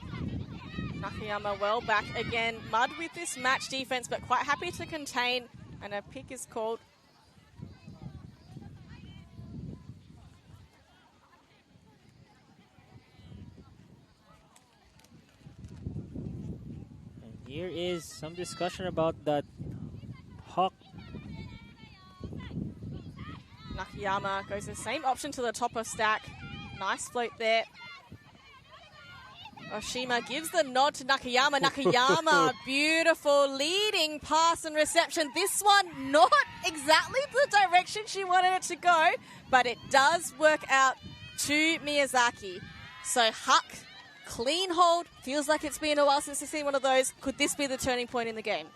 Nakayama well back again. Mud with this match defense, but quite happy to contain, and a pick is called.
And here is some discussion about that Huck.
Nakayama goes the same option to the top of stack. Nice float there. Oshima gives the nod to Nakayama. Nakayama, beautiful leading pass and reception. This one, not exactly the direction she wanted it to go, but it does work out to Miyazaki. So Huck, clean hold. Feels like it's been a while since we've seen one of those. Could this be the turning point in the game?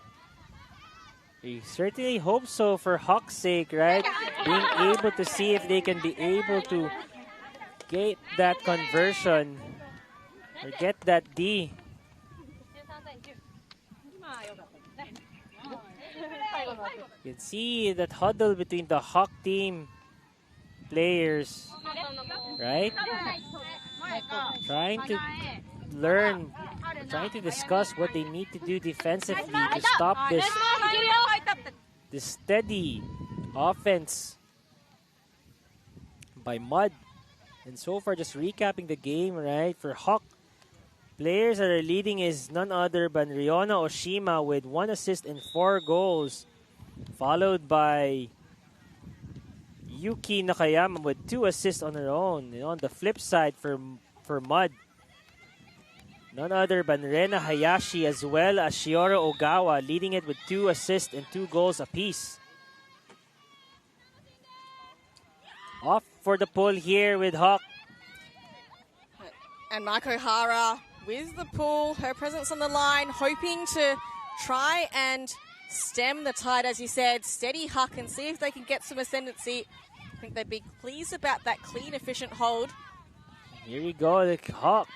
We certainly hope so for Huck's sake, right? Being able to see if they can be able to get that conversion or get that D. You can see that huddle between the Huck team players, right? Trying to learn, trying to discuss what they need to do defensively to stop this steady offense by Mud. And so far, just recapping the game, right? For Huck, players that are leading is none other than Riona Oshima with 1 assist and 4 goals, followed by Yuki Nakayama with 2 assists on her own. And on the flip side for Mud, none other than Rena Hayashi as well as Shioro Ogawa leading it with 2 assists and 2 goals apiece. Off for the pull here with Huck.
And Mako Hara with the pull, her presence on the line, hoping to try and stem the tide, as you said. Steady Huck and see if they can get some ascendancy. I think they'd be pleased about that clean, efficient hold.
Here we go, the Huck.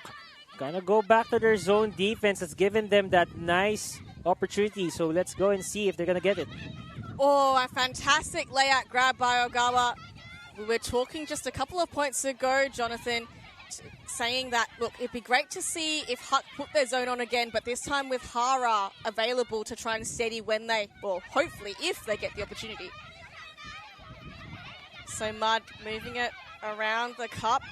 Gonna go back to their zone defense. That's given them that nice opportunity. So let's go and see if they're gonna get it.
Oh, a fantastic layout grab by Ogawa. We were talking just a couple of points ago, Jonathan, saying that, look, it'd be great to see if Huck put their zone on again, but this time with Hara available to try and steady when they, well, hopefully if they get the opportunity. So Mud moving it around the cup,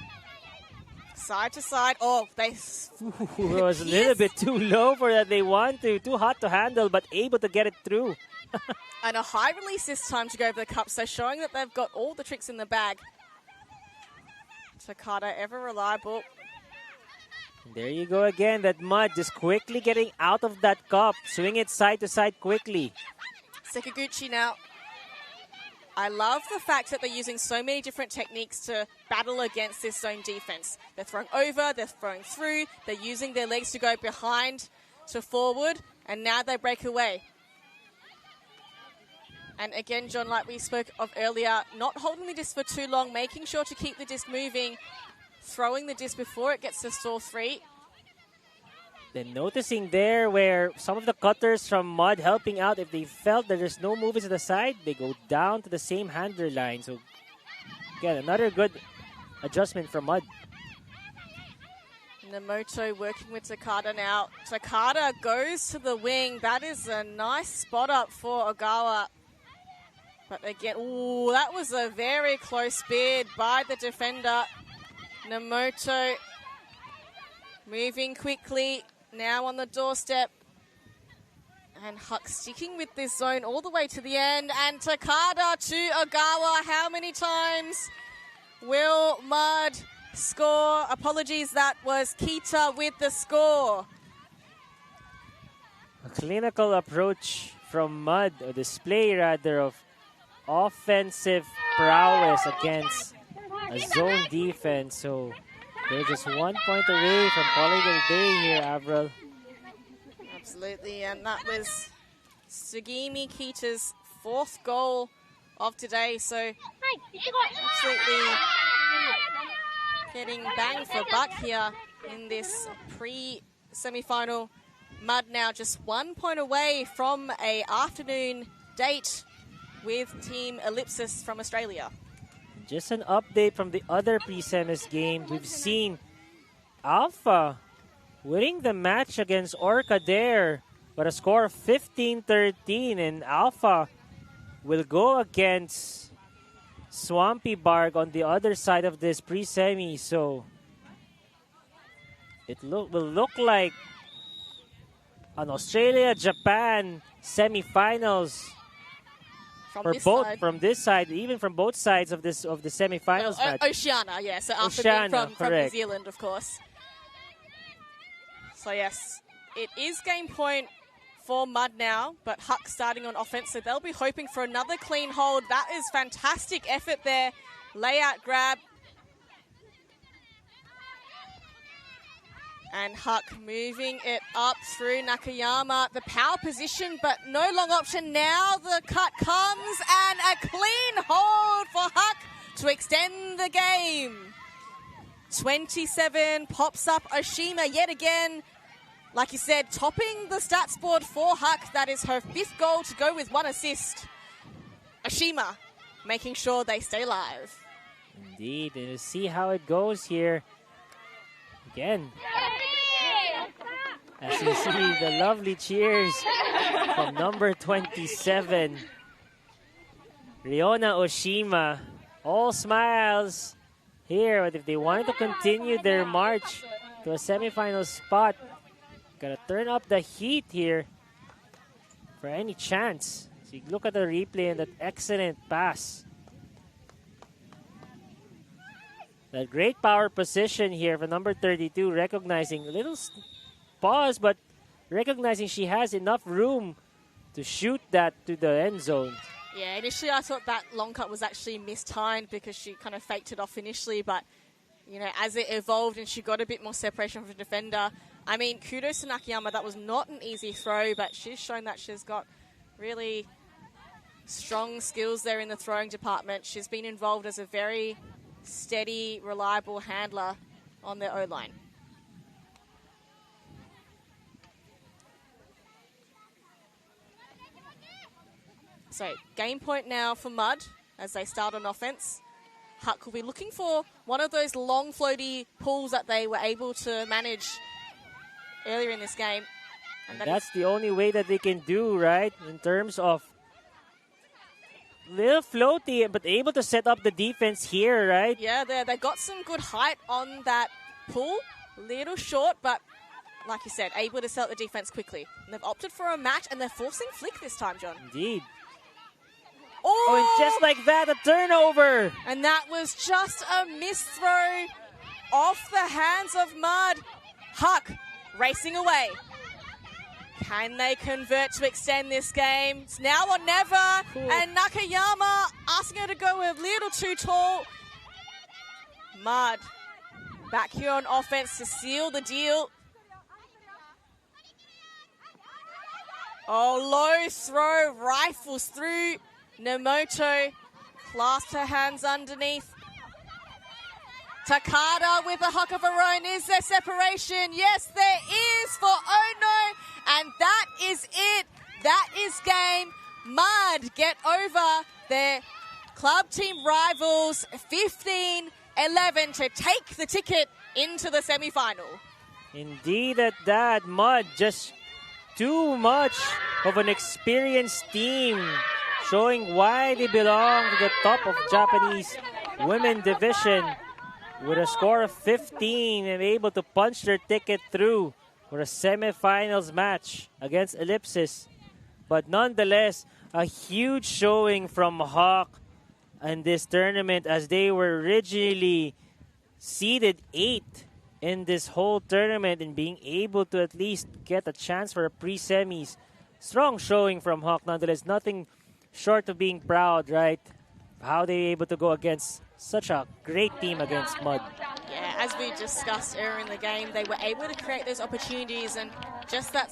side to side. Oh, they...
It was a little bit too low for that they want to. Too hot to handle, but able to get it through.
And a high release this time to go over the cup, so showing that they've got all the tricks in the bag. Takada, ever reliable.
There you go again, that Mud just quickly getting out of that cup. Swing it side to side quickly.
Sekaguchi now. I love the fact that they're using so many different techniques to battle against this zone defense. They're throwing over, they're throwing through, they're using their legs to go behind to forward, and now they break away. And again, John, like we spoke of earlier, not holding the disc for too long, making sure to keep the disc moving, throwing the disc before it gets to stall 3.
Then noticing there where some of the cutters from Mud helping out, if they felt that there's no movement to the side, they go down to the same handler line. So, again, another good adjustment from Mud.
Namoto working with Takada now. Takada goes to the wing. That is a nice spot up for Ogawa. But again, ooh, that was a very close bid by the defender. Namoto moving quickly, now on the doorstep. And Huck sticking with this zone all the way to the end. And Takada to Ogawa. How many times will Mud score? Apologies, that was Kita with the score.
A clinical approach from Mud, a display rather of offensive prowess against a zone defense. So they're just 1 point away from calling it a day here, Avril.
Absolutely, and that was Sugimi Kita's 4th goal of today. So absolutely getting bang for buck here in this pre-semi-final. Mud now just 1 point away from a afternoon date with Team Ellipsis from Australia.
Just an update from the other pre-semis game. We've seen Alpha winning the match against Orca there, but a score of 15-13, and Alpha will go against Swampy Barg on the other side of this pre-semi. So it will look like an Australia-Japan semi-finals. From this side, even from both sides of the semifinals match.
Oceania, yeah. So afternoon from New Zealand, of course. So yes, it is game point for Mud now, but Huck starting on offense, so they'll be hoping for another clean hold. That is fantastic effort there. Layout grab. And Huck moving it up through Nakayama. The power position, but no long option. Now the cut comes, and a clean hold for Huck to extend the game. 27 pops up Oshima yet again. Like you said, topping the stats board for Huck. That is her 5th goal to go with 1 assist. Oshima making sure they stay alive.
Indeed, and we'll see how it goes here. Again, as you see the lovely cheers from number 27, Riona Oshima. All smiles here, but if they wanted to continue their march to a semifinal spot, gotta turn up the heat here for any chance. So you look at the replay and that excellent pass. That great power position here for number 32, recognizing a little pause, but recognizing she has enough room to shoot that to the end zone.
Yeah, initially I thought that long cut was actually mistimed because she kind of faked it off initially, but you know, as it evolved and she got a bit more separation from the defender, I mean, kudos to Nakayama. That was not an easy throw, but she's shown that she's got really strong skills there in the throwing department. She's been involved as a very steady, reliable handler on their O-line. So, game point now for Mud as they start on offense. Huck will be looking for one of those long floaty pulls that they were able to manage earlier in this game.
And that's the only way that they can do, right? In terms of little floaty, but able to set up the defense here, right?
Yeah, they got some good height on that pull. Little short, but like you said, able to set up the defense quickly. And they've opted for a match, and they're forcing flick this time, John.
Indeed.
Oh,
and just like that, a turnover.
And that was just a miss throw off the hands of Mud. Huck racing away. Can they convert to extend this game? It's now or never. Cool. And Nakayama asking her to go a little too tall. Mud back here on offense to seal the deal. Oh, low throw, rifles through. Nemoto clasped her hands underneath. Takada with a Huck of her own. Is there separation? Yes, there is for Ono. And that is it. That is game. Mud get over their club team rivals 15-11 to take the ticket into the semi-final.
Indeed at that. Mud just too much of an experienced team, showing why they belong to the top of Japanese women division with a score of 15 and able to punch their ticket through for a semifinals match against Ellipsis. But nonetheless, a huge showing from Huck in this tournament, as they were originally seeded 8th in this whole tournament, and being able to at least get a chance for a pre-semis. Strong showing from Huck nonetheless. Nothing short of being proud, right? How they able to go against such a great team against Mud.
Yeah, as we discussed earlier in the game, they were able to create those opportunities, and just that,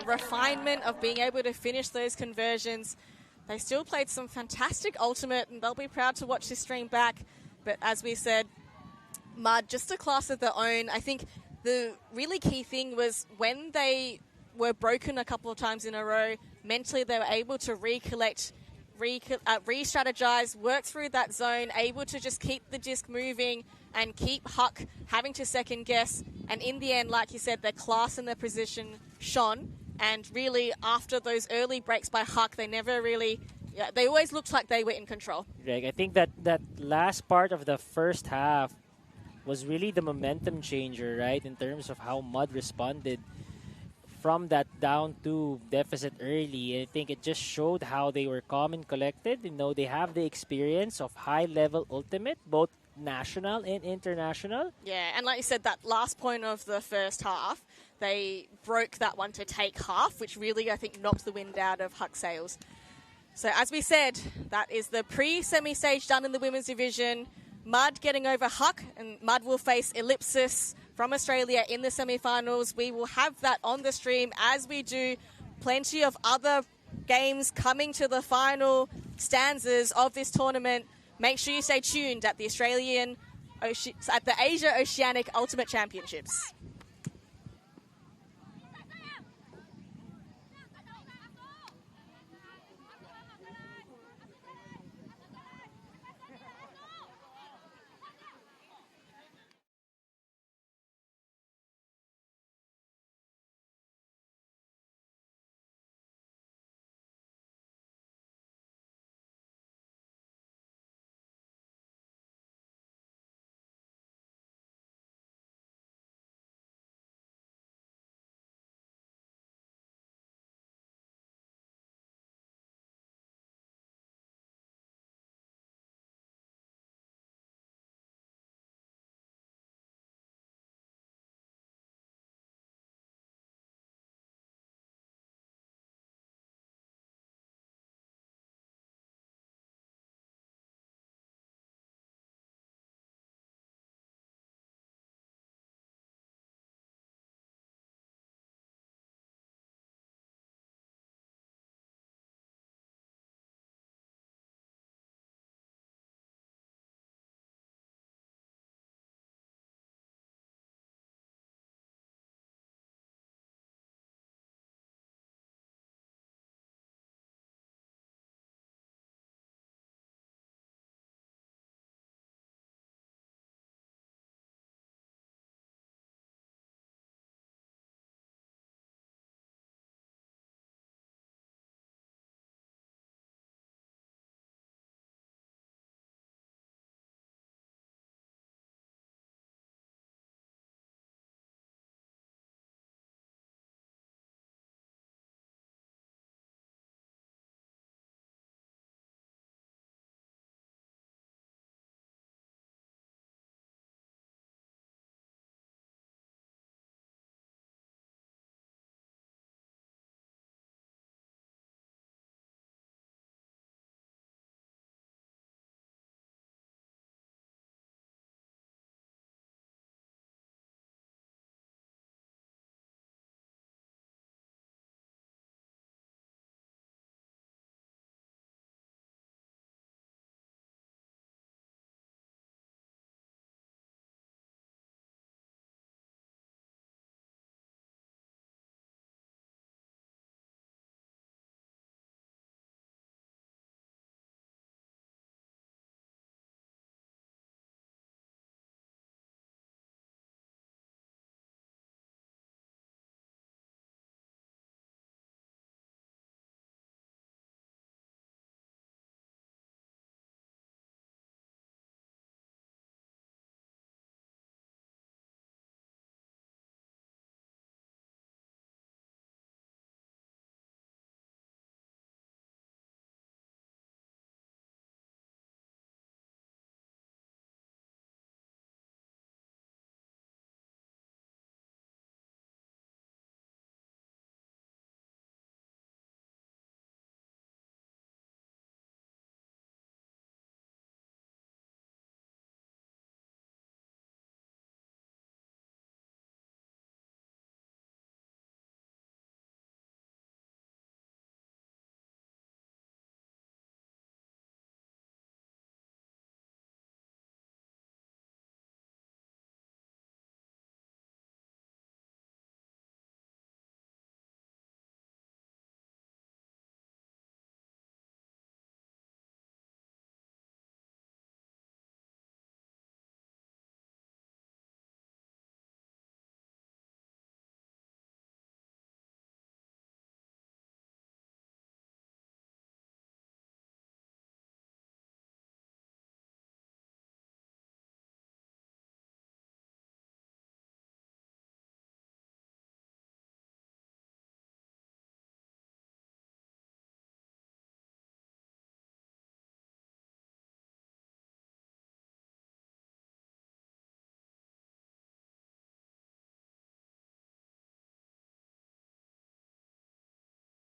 refinement of being able to finish those conversions. They still played some fantastic ultimate, and they'll be proud to watch this stream back. But as we said, Mud, just a class of their own. I think the really key thing was when they were broken a couple of times in a row, mentally they were able to recollect, re-strategize, work through that zone, able to just keep the disc moving and keep Huck having to second guess. And in the end, like you said, their class and their position shone. And really, after those early breaks by Huck, they never really, they always looked like they were in control.
Greg, I think that last part of the first half was really the momentum changer, right? In terms of how Mud responded from that down 2 deficit early. I think it just showed how they were calm and collected. They have the experience of high-level ultimate, both national and international.
Yeah, and like you said, that last point of the first half, they broke that one to take half, which really, I think, knocked the wind out of Huck's sails. So as we said, that is the pre-semi stage done in the women's division. Mud getting over Huck, and Mud will face Ellipsis from Australia in the semi-finals. We will have that on the stream, as we do plenty of other games coming to the final stanzas of this tournament. Make sure you stay tuned at the Asia Oceanic Ultimate Championships.